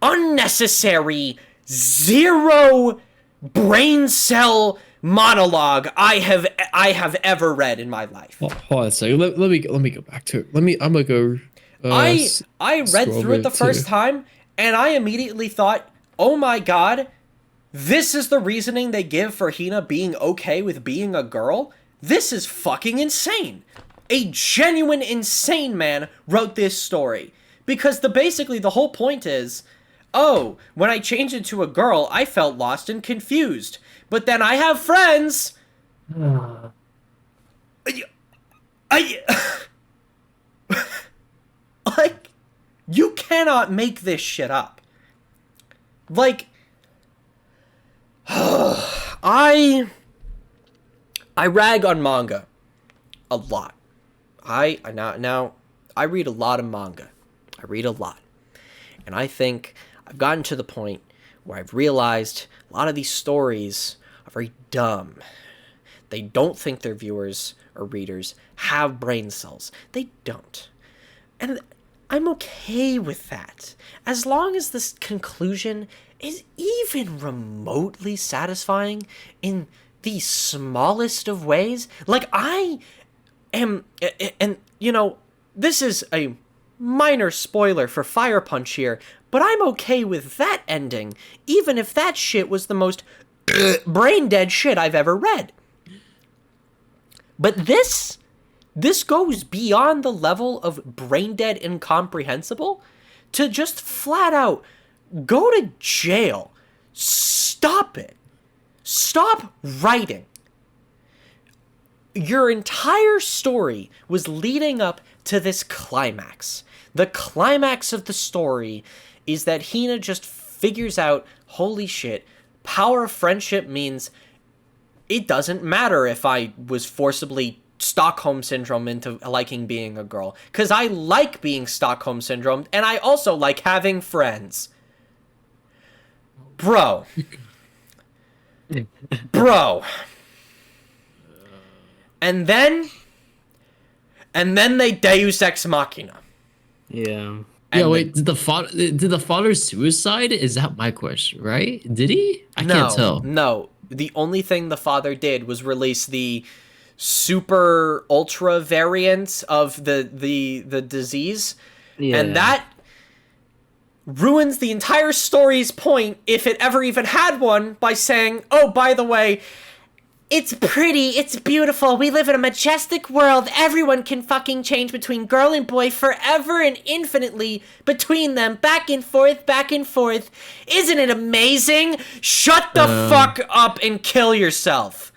unnecessary, zero brain cell monologue I have ever read in my life. Hold on a second. Let me go back to it. I'm gonna go. I read through it the first time, and I immediately thought, oh my god, this is the reasoning they give for Hina being okay with being a girl? This is fucking insane. A genuine insane man wrote this story. Because basically the whole point is, oh, when I changed into a girl, I felt lost and confused. But then I have friends. Like, you cannot make this shit up. Like, I rag on manga a lot. I read a lot of manga. I read a lot. And I think I've gotten to the point where I've realized a lot of these stories are very dumb. They don't think their viewers or readers have brain cells. They don't. And I'm okay with that. As long as this conclusion is even remotely satisfying in the smallest of ways. Like, I am, and, you know, this is a minor spoiler for Fire Punch here, but I'm okay with that ending, even if that shit was the most brain dead shit I've ever read. But this goes beyond the level of brain dead incomprehensible to just flat out go to jail. Stop it. Stop writing. Your entire story was leading up to this climax. The climax of the story is that Hina just figures out, holy shit, power of friendship means it doesn't matter if I was forcibly Stockholm Syndrome into liking being a girl. Because I like being Stockholm Syndrome, and I also like having friends. Bro. Bro. And then they Deus Ex Machina. Yeah. Yeah, wait, did the father suicide? Is that my question, right? Did he? I can't tell. No. The only thing the father did was release the super ultra variant of the disease. Yeah. And that ruins the entire story's point, if it ever even had one, by saying, oh, by the way, it's pretty, it's beautiful, we live in a majestic world, everyone can fucking change between girl and boy forever and infinitely between them, back and forth, isn't it amazing? Shut the fuck up and kill yourself.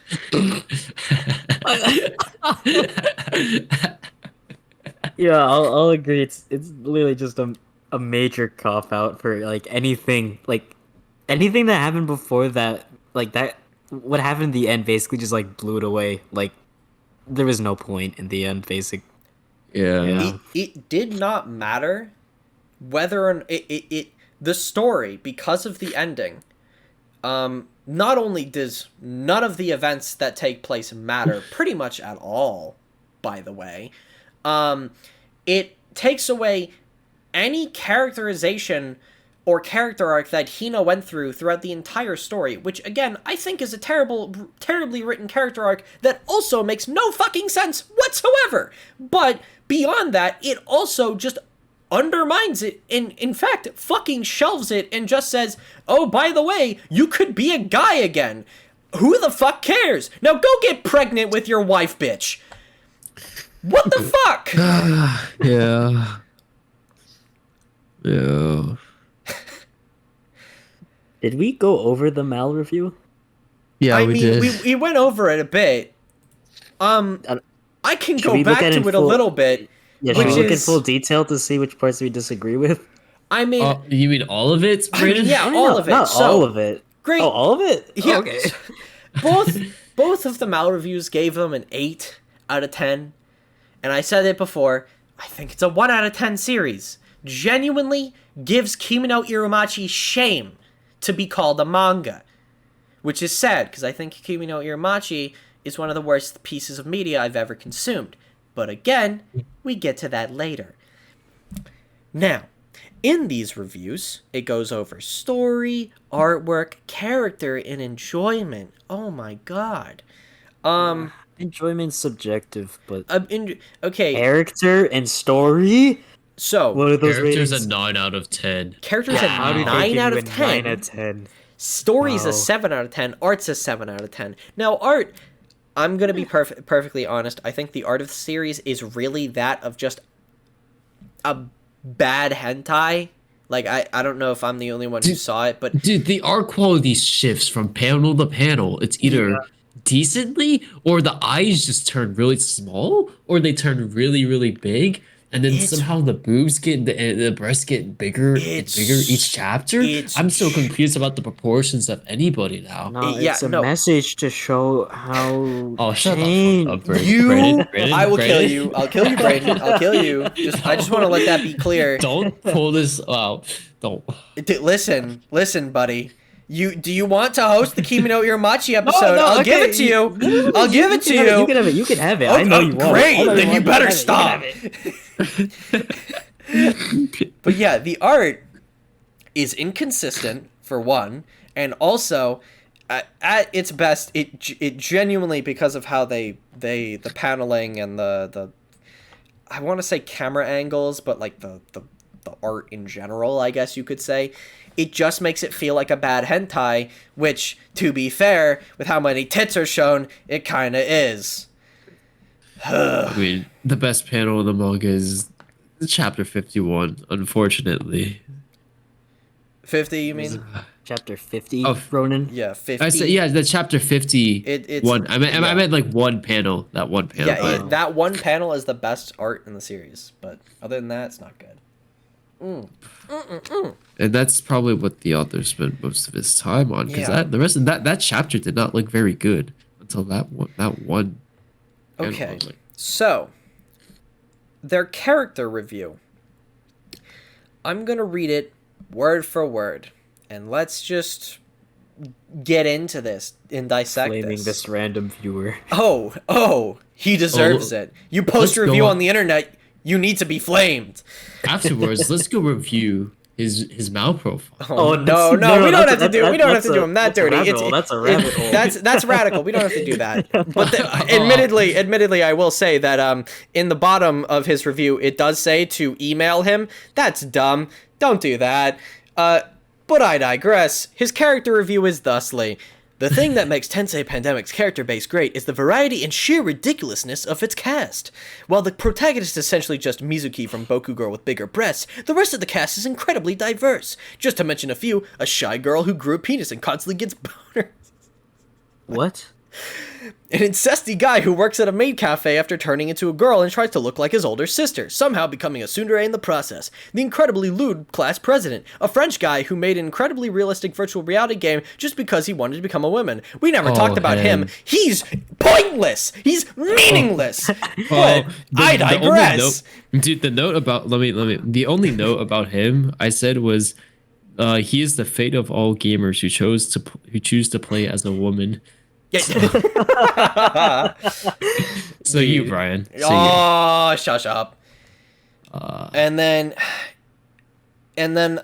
Yeah, I'll agree. It's literally just a major cop out for like anything that happened before that, like that. What happened in the end basically just like blew it away. Like there was no point in the end, basic. Yeah. It did not matter whether or the story, because of the ending. Not only does none of the events that take place matter pretty much at all, by the way, it takes away any characterization or character arc that Hina went throughout the entire story, which, again, I think is a terribly written character arc that also makes no fucking sense whatsoever. But beyond that, it also just undermines it, and in fact, fucking shelves it and just says, oh, by the way, you could be a guy again. Who the fuck cares? Now go get pregnant with your wife, bitch. What the fuck? Yeah. Yeah. Did we go over the Mal review? Yeah, we did. We went over it a bit. I can go back to it a little bit. Yeah, should we look in full detail to see which parts we disagree with? I mean... you mean all of it, Brandon? All of it. Not all of it. Great. Oh, all of it? Yeah. Oh, okay. Both of the Mal reviews gave them an 8 out of 10. And I said it before, I think it's a 1 out of 10 series. Genuinely gives Kimi no Irumachi shame to be called a manga. Which is sad, because I think Kimi no Irumachi is one of the worst pieces of media I've ever consumed. But again, we get to that later. Now, in these reviews, it goes over story, artwork, character, and enjoyment. Oh my god. Enjoyment's subjective, but okay. Character and story? So, what are those characters ratings? a 9 out of 10. Characters a 9 out of 10. 9 out of 10. Story's a 7 out of 10. Art's a 7 out of 10. Now, art, I'm going to be perfectly honest. I think the art of the series is really that of just a bad hentai. Like, I don't know if I'm the only one who saw it, but... Dude, the art quality shifts from panel to panel. It's either decently, or the eyes just turn really small, or they turn really, really big, and then somehow the boobs get, the breasts get bigger and bigger each chapter. I'm so confused about the proportions of anybody now. No, it's a message to show how... Oh, shut up, Brandon. I will kill you. I'll kill you, Brandon. I'll kill you. I just want to let that be clear. Don't pull this out. Don't. Listen, buddy. Do you want to host the Kimi no Irumachi episode? I'll give it to you. I'll give it to you. You can have it. You can have it. I know you want. Great. Then you better stop. But yeah, the art is inconsistent for one, and also at its best, it genuinely, because of how the paneling and the I want to say camera angles, but like the art in general, I guess you could say, it just makes it feel like a bad hentai, which, to be fair, with how many tits are shown, it kind of is. I mean, the best panel in the manga is chapter 51, unfortunately. 50, you mean? Chapter 50, Oh, Ronan. Yeah, 50. I said, yeah, the chapter 50 It's one. I yeah. meant like one panel. That one panel. Yeah, that one panel is the best art in the series, but other than that, it's not good. And that's probably what the author spent most of his time on, because Yeah. the rest of that chapter did not look very good until that one panel. Okay, I was like, so their character review. I'm gonna read it word for word, and let's just get into this and dissect Flaming this random viewer. Oh, he deserves it. You post a let's review go on the internet, you need to be flamed. afterwards, let's go review his Mal profile. Oh no, we don't have to do him that that's a dirty. rabbit hole, that's a rabbit hole. That's radical. We don't have to do that. But admittedly, I will say that in the bottom of his review, it does say to email him. That's dumb. Don't do that. But I digress. His character review is thusly. The thing that makes Tensei Pandemic's character base great is the variety and sheer ridiculousness of its cast. While the protagonist is essentially just Mizuki from Boku Girl with bigger breasts, the rest of the cast is incredibly diverse. Just to mention a few, a shy girl who grew a penis and constantly gets boners. What? An incesty guy who works at a maid cafe after turning into a girl and tries to look like his older sister, somehow becoming a tsundere in the process. The incredibly lewd class president. A French guy who made an incredibly realistic virtual reality game just because he wanted to become a woman. We never talked about him. He's pointless. He's meaningless. But I digress. Dude, the note about the only note about him I said was he is the fate of all gamers who choose to play as a woman. Yeah. So you, Brian. Oh, shush up. And then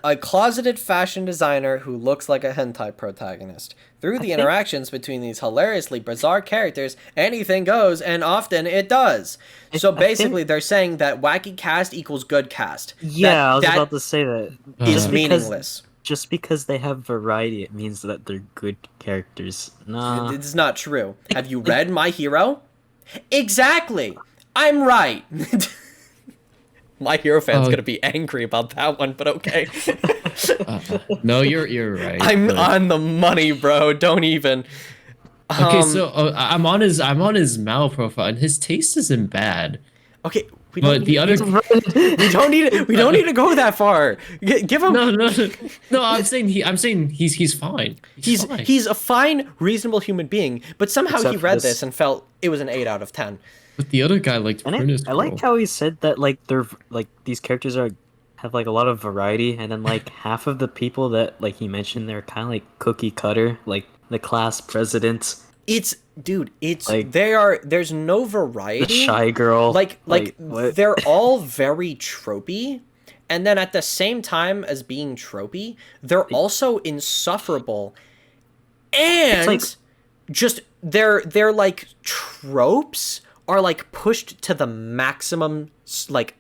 a closeted fashion designer who looks like a hentai protagonist. Through the interactions between these hilariously bizarre characters, anything goes, and often it does. So basically, they're saying that wacky cast equals good cast. Yeah, I was about to say that. Is meaningless. Just because they have variety, it means that they're good characters. Nah. It's not true. Have you read My Hero? Exactly. I'm right. My Hero fan's gonna be angry about that one, but okay. No, you're right. I'm on the money, bro. Don't even. Okay, so I'm on his Mal profile, and his taste isn't bad. Okay, we don't need to go that far. Give him. No. I'm saying he's fine. He's a fine, reasonable human being, but somehow he read this and felt it was an 8 out of 10. But the other guy liked Prunus. I like how he said that they're these characters have a lot of variety, and then half of the people that he mentioned they're kind of like cookie cutter, like the class president. There's no variety. The shy girl. They're all very tropey, and then at the same time as being tropey, they're also insufferable. And their tropes are pushed to the maximum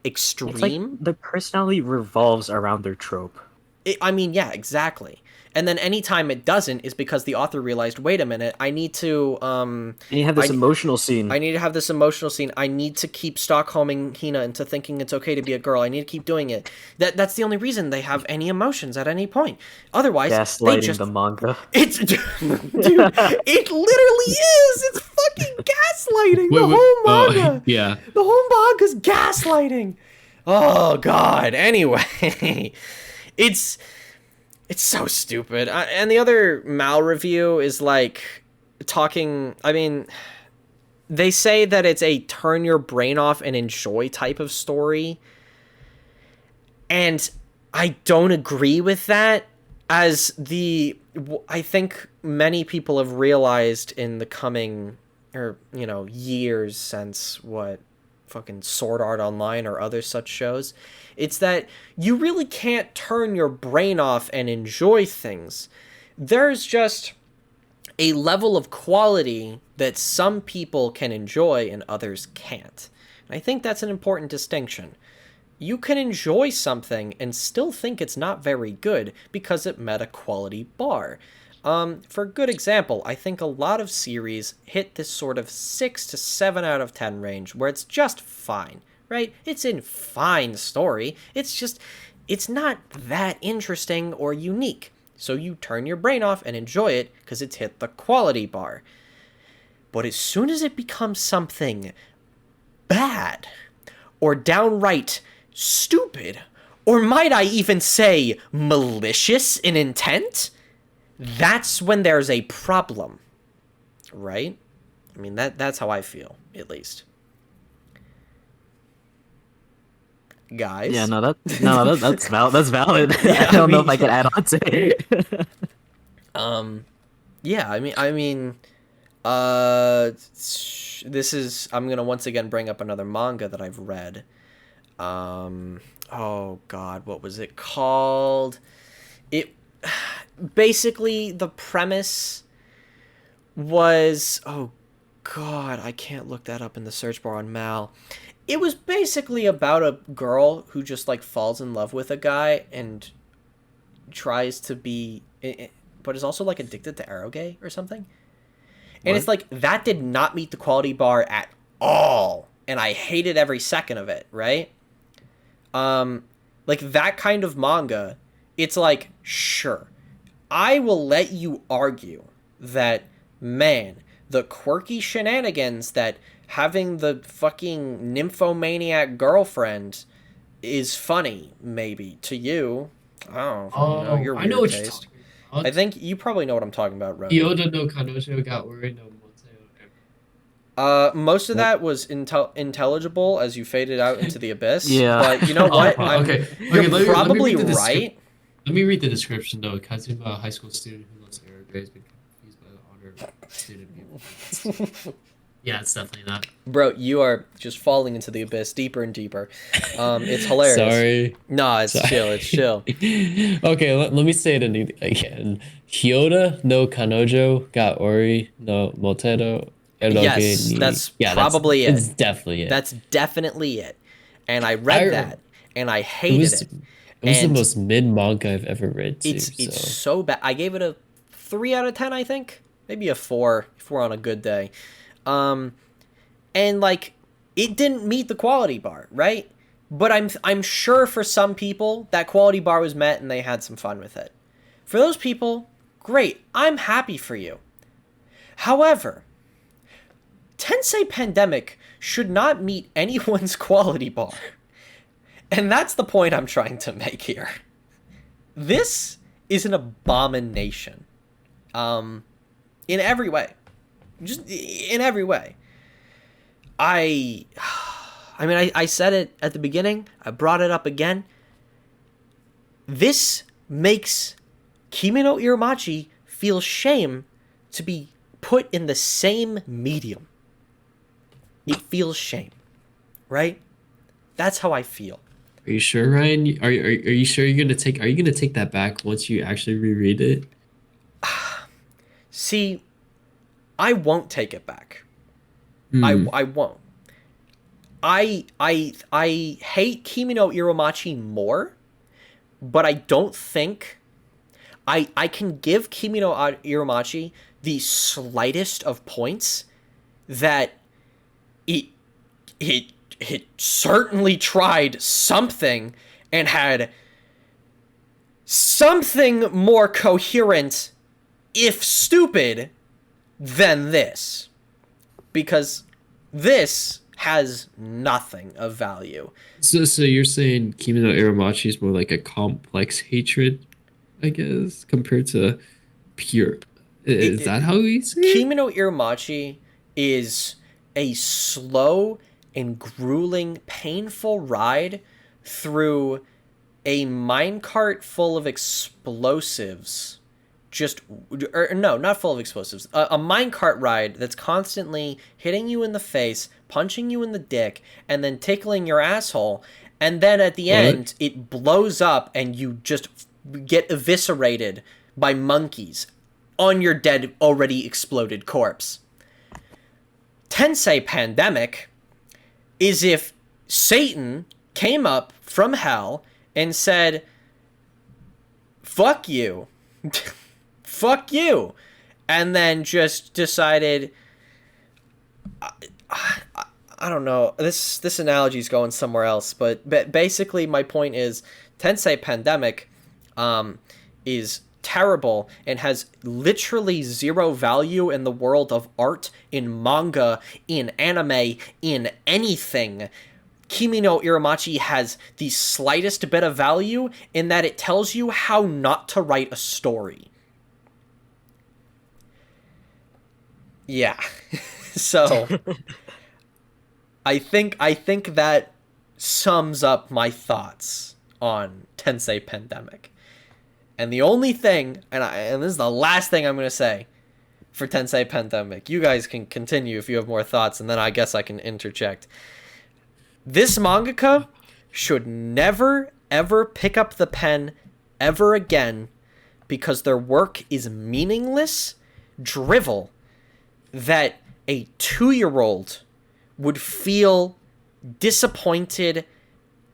extreme. The personality revolves around their trope. Yeah, exactly. And then anytime it doesn't is because the author realized, wait a minute, I need to and you have this emotional scene. I need to have this emotional scene. I need to keep Stockholming Hina into thinking it's okay to be a girl. I need to keep doing it. That's the only reason they have any emotions at any point. Otherwise, gaslighting the manga. It's dude, it literally is. It's fucking gaslighting. The whole manga. Yeah. The whole manga's gaslighting. Oh god. Anyway, it's so stupid. And the other Mal review is talking. They say that it's a turn your brain off and enjoy type of story. And I don't agree with that, as I think many people have realized in the coming, years since fucking Sword Art Online or other such shows, it's that you really can't turn your brain off and enjoy things. There's just a level of quality that some people can enjoy and others can't. I think that's an important distinction. You can enjoy something and still think it's not very good because it met a quality bar. For a good example, I think a lot of series hit this sort of 6 to 7 out of 10 range where it's just fine, right? It's a fine story. It's not that interesting or unique. So you turn your brain off and enjoy it because it's hit the quality bar. But as soon as it becomes something bad or downright stupid, or might I even say malicious in intent, that's when there's a problem, right? I mean, that's how I feel, at least. Guys? Yeah, that's valid. That's valid. Yeah, I don't know if I can add on to it. Yeah, this is, I'm gonna once again bring up another manga that I've read. Oh god, what was it called? It basically, the premise was, oh god, I can't look that up in the search bar on Mal. It was basically about a girl who just like falls in love with a guy and tries to be, but is also like addicted to eroge or something. And What? it's like, that did not meet the quality bar at all. And I hated every second of it, right? Like, that kind of manga, it's like, sure, I will let you argue that, man, the quirky shenanigans that having the fucking nymphomaniac girlfriend is funny, maybe, to you. I don't know, your I weird know what you're taste. talking about. I think you probably know what I'm talking about, Ronan. Kyoto no Kanojo ga ori no Moteo. Most of that was intelligible as you faded out into the abyss. Yeah. But you know what? Okay. You're let me probably read the right. Let me read the description though. Kazuma, a high school student who loves eroge, has been confused by the honor of student being. Yeah, it's definitely not. Bro, you are just falling into the abyss deeper and deeper. It's hilarious. Sorry. No, it's Sorry. chill. It's chill. Okay, let me say it again. Kyoto no Kanojo ga ori no Motero. Yes, that's probably it. It's definitely it. That's definitely it. And I read that, and I hated it. It was the And most mid manga I've ever read too. It's so bad. I gave it a 3 out of 10, I think. Maybe a 4 if we're on a good day. And like, it didn't meet the quality bar, right? But I'm sure for some people that quality bar was met and they had some fun with it. For those people, great. I'm happy for you. However, Tensei Pandemic should not meet anyone's quality bar. And that's the point I'm trying to make here. This is an abomination. In every way. Just in every way. I mean, I said it at the beginning. I brought it up again. This makes Kimi no Iromachi feel shame to be put in the same medium. It feels shame, right? That's how I feel. Are you sure, Ryan? Are you sure you're gonna take? Are you gonna take that back once you actually reread it? See, I won't take it back. Hmm. I won't. I hate Kimi no Iromachi more, but I don't think I can give Kimi no Iromachi the slightest of points that it certainly tried something and had something more coherent, if stupid, than this. Because this has nothing of value. So you're saying Kimi no Iromachi is more like a complex hatred, I guess, compared to pure. Is that how you see it? Kimi no Iromachi is a slow and grueling, painful ride through a minecart full of explosives. No, not full of explosives. A minecart ride that's constantly hitting you in the face, punching you in the dick, and then tickling your asshole. And then at the end, it blows up and you just get eviscerated by monkeys on your dead, already exploded corpse. Tensei Pandemic is if Satan came up from hell and said, fuck you. Fuck you. And then just decided, I don't know, this analogy is going somewhere else, but basically my point is Tensei Pandemic is terrible and has literally zero value in the world of art, in manga, in anime, in anything. Kimi no Iramachi has the slightest bit of value in that it tells you how not to write a story. Yeah. So I think that sums up my thoughts on Tensei Pandemic. And the only thing, and this is the last thing I'm going to say for Tensei Pandemic. You guys can continue if you have more thoughts, and then I guess I can interject. This mangaka should never, ever pick up the pen ever again because their work is meaningless drivel that a 2-year-old would feel disappointed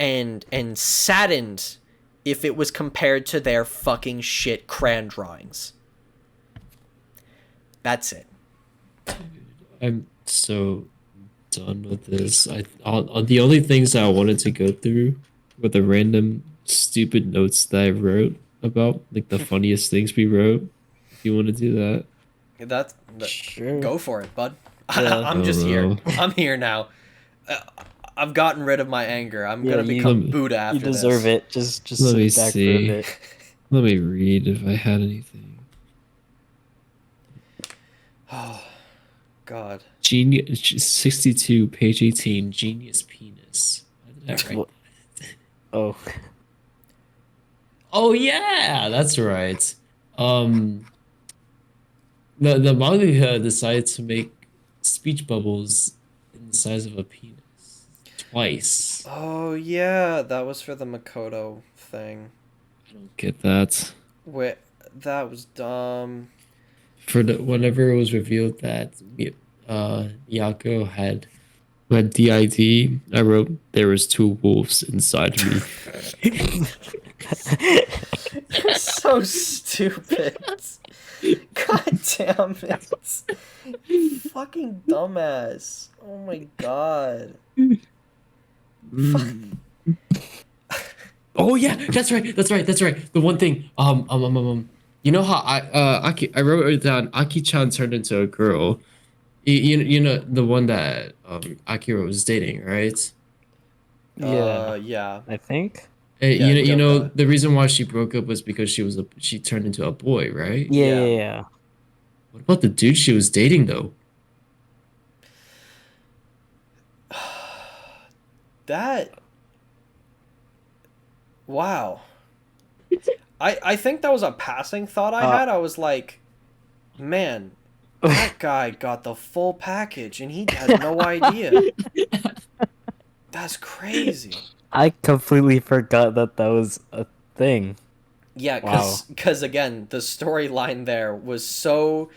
and saddened if it was compared to their fucking shit crayon drawings. That's it. I'm so done with this. The only things that I wanted to go through were the random stupid notes that I wrote about, like the funniest things we wrote. If you want to do that. Sure. Go for it, bud. Yeah. I'm just here. I'm here now. I've gotten rid of my anger. I'm gonna become Buddha after You deserve this. it. Just Let me sit back see. for a bit. Let me read if I had anything. Oh, God. Genius 62, page 18. Genius penis. Why did I write that? Oh. Oh yeah, that's right. The mangaka decided to make speech bubbles in the size of a penis twice. Oh yeah, that was for the Makoto thing. I don't get that. Wait, that was dumb. For whenever it was revealed that Yako had DID, I wrote there was 2 wolves inside me. You're so stupid. God damn it. You fucking dumbass. Oh my god. Oh yeah, that's right. The one thing, you know how I wrote it down. Aki-chan turned into a girl. You know the one that Akira was dating, right? Yeah. Yeah. I think. Yeah, You know Joka. the reason why she broke up was because she turned into a boy, right? Yeah. What about the dude she was dating though? That. Wow. I think that was a passing thought I had. I was like, man, that guy got the full package and he had no idea. That's crazy. I completely forgot that was a thing. Yeah, Wow. because again, the storyline there was so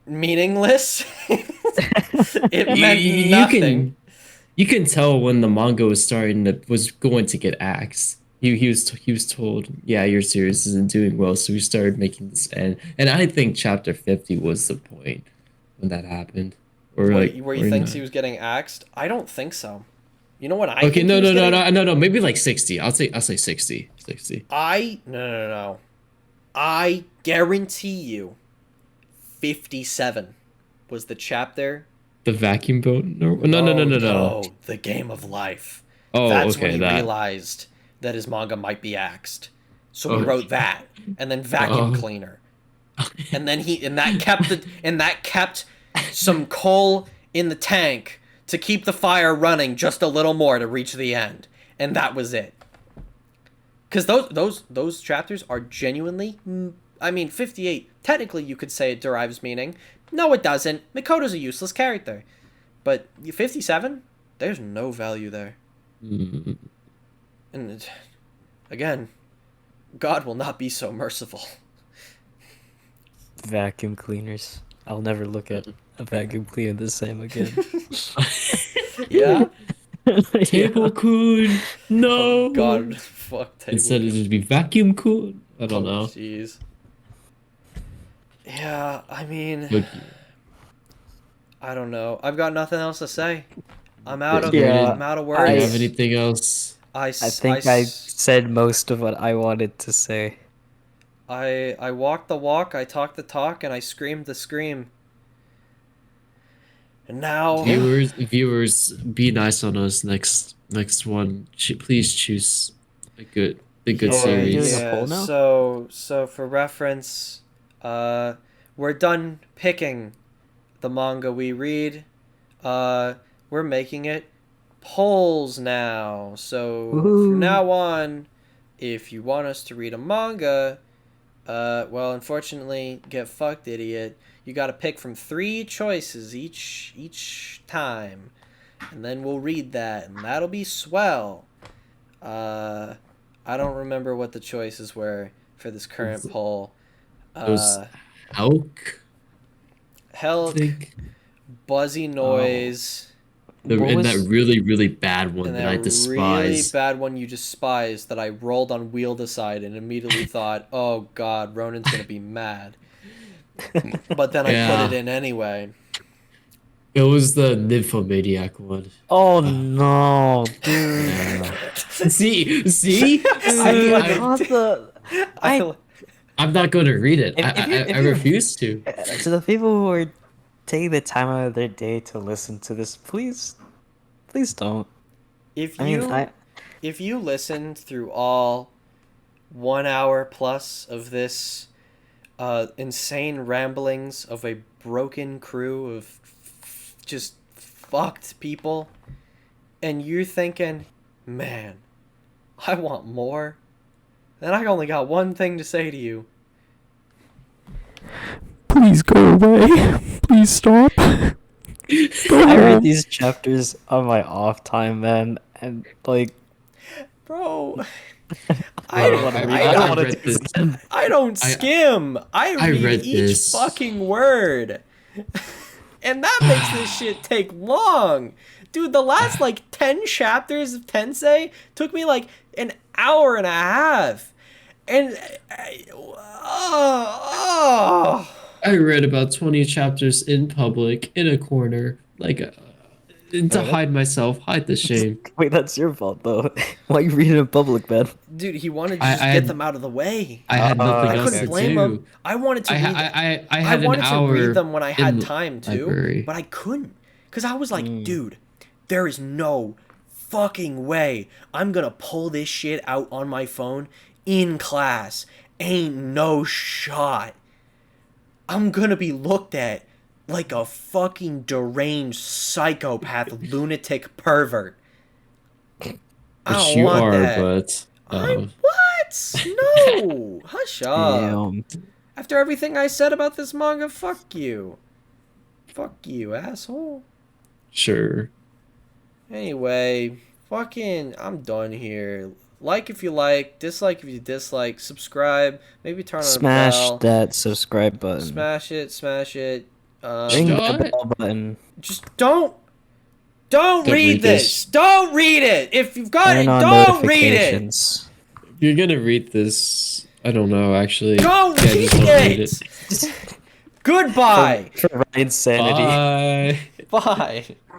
meaningless. It meant nothing. You can tell when the manga was going to get axed. He was told, yeah, your series isn't doing well, so we started making this end. And I think chapter 50 was the point when that happened. Or Where like he thinks he was getting axed? I don't think so. You know what I think no, he was no, getting? no, maybe like 60. I'll say 60. 60. No. I guarantee you 57 was the chapter. The vacuum boat? No. No, the game of life. Oh, That's okay, when he that. realized that his manga might be axed. So he Oh. wrote that, and then vacuum Oh. cleaner, and then that kept some coal in the tank to keep the fire running just a little more to reach the end, and that was it. Because those chapters are genuinely, I mean, 58. Technically, you could say it derives meaning. No, it doesn't. Mikoto's a useless character, but 57, there's no value there. Mm. And again, God will not be so merciful. Vacuum cleaners. I'll never look at a vacuum cleaner the same again. Yeah. Table-kun, no. Oh God, fuck table. Instead it should be vacuum-kun. I don't know. Jeez. Yeah, I mean, But I don't know. I've got nothing else to say. I'm Yeah, out of Yeah, I'm out of do words. you have anything else? I think I said most of what I wanted to say. I walked the walk, I talked the talk, and I screamed the scream. And now Viewers, be nice on us next one. Please choose a good Are we series. doing a poll now? So for reference, we're done picking the manga we read. We're making it polls now. So Woohoo. from now on, if you want us to read a manga, well, unfortunately, get fucked, idiot. You got to pick from 3 choices each time, and then we'll read that, and that'll be swell. I don't remember what the choices were for this current poll. Those Elk, I Helk, think. Buzzy Noise, What And was- that really bad one and that I that despise. really bad one you despise that I rolled on wheel aside and immediately thought, oh God, Ronan's gonna be mad. But then I Yeah. put it in anyway. It was the Nymphomaniac one. Oh no, dude. Yeah. See? I- Not the. I'm not going to read it. If I you're- refuse to. To the people who are taking the time out of their day to listen to this, please don't. If I you mean, if you listened through all 1 hour plus of this insane ramblings of a broken crew of just fucked people, and you're thinking, man, I want more, then I only got one thing to say to you. please go away. Please stop. I read these chapters on my off time, man, and like, Bro, I read this. I don't skim. I read read each this. fucking word. And that makes this shit take long. Dude, the last like 10 chapters of Tensei took me like an hour and a half. And I read about 20 chapters in public, in a corner, like to hide myself, hide the shame. wait, that's your fault though. Why are you reading in public, man? dude, he wanted to I just had- get them out of the way. I had nothing I else couldn't to blame do. him. I wanted to read I had an wanted to hour read them when I had in the time to, library. but I couldn't. Because I was like, dude, there is no fucking way I'm gonna pull this shit out on my phone in class. Ain't no shot. I'm gonna be looked at like a fucking deranged psychopath lunatic pervert. I Which don't you want are, that. but What? No! Hush up. Damn. After everything I said about this manga, fuck you. Fuck you, asshole. sure. Anyway, fucking, I'm done here. Like if you like, dislike if you dislike, subscribe, maybe turn on Smash a bell. that subscribe button. Smash it. Ring Shut- the bell button. Just don't read read this. this. Don't read it. If you've got it, Turn on don't read it. notifications. If you're gonna read this, I don't know, actually. Don't Yeah, read just don't read it. Goodbye. For Ryan's sanity. Bye. Bye.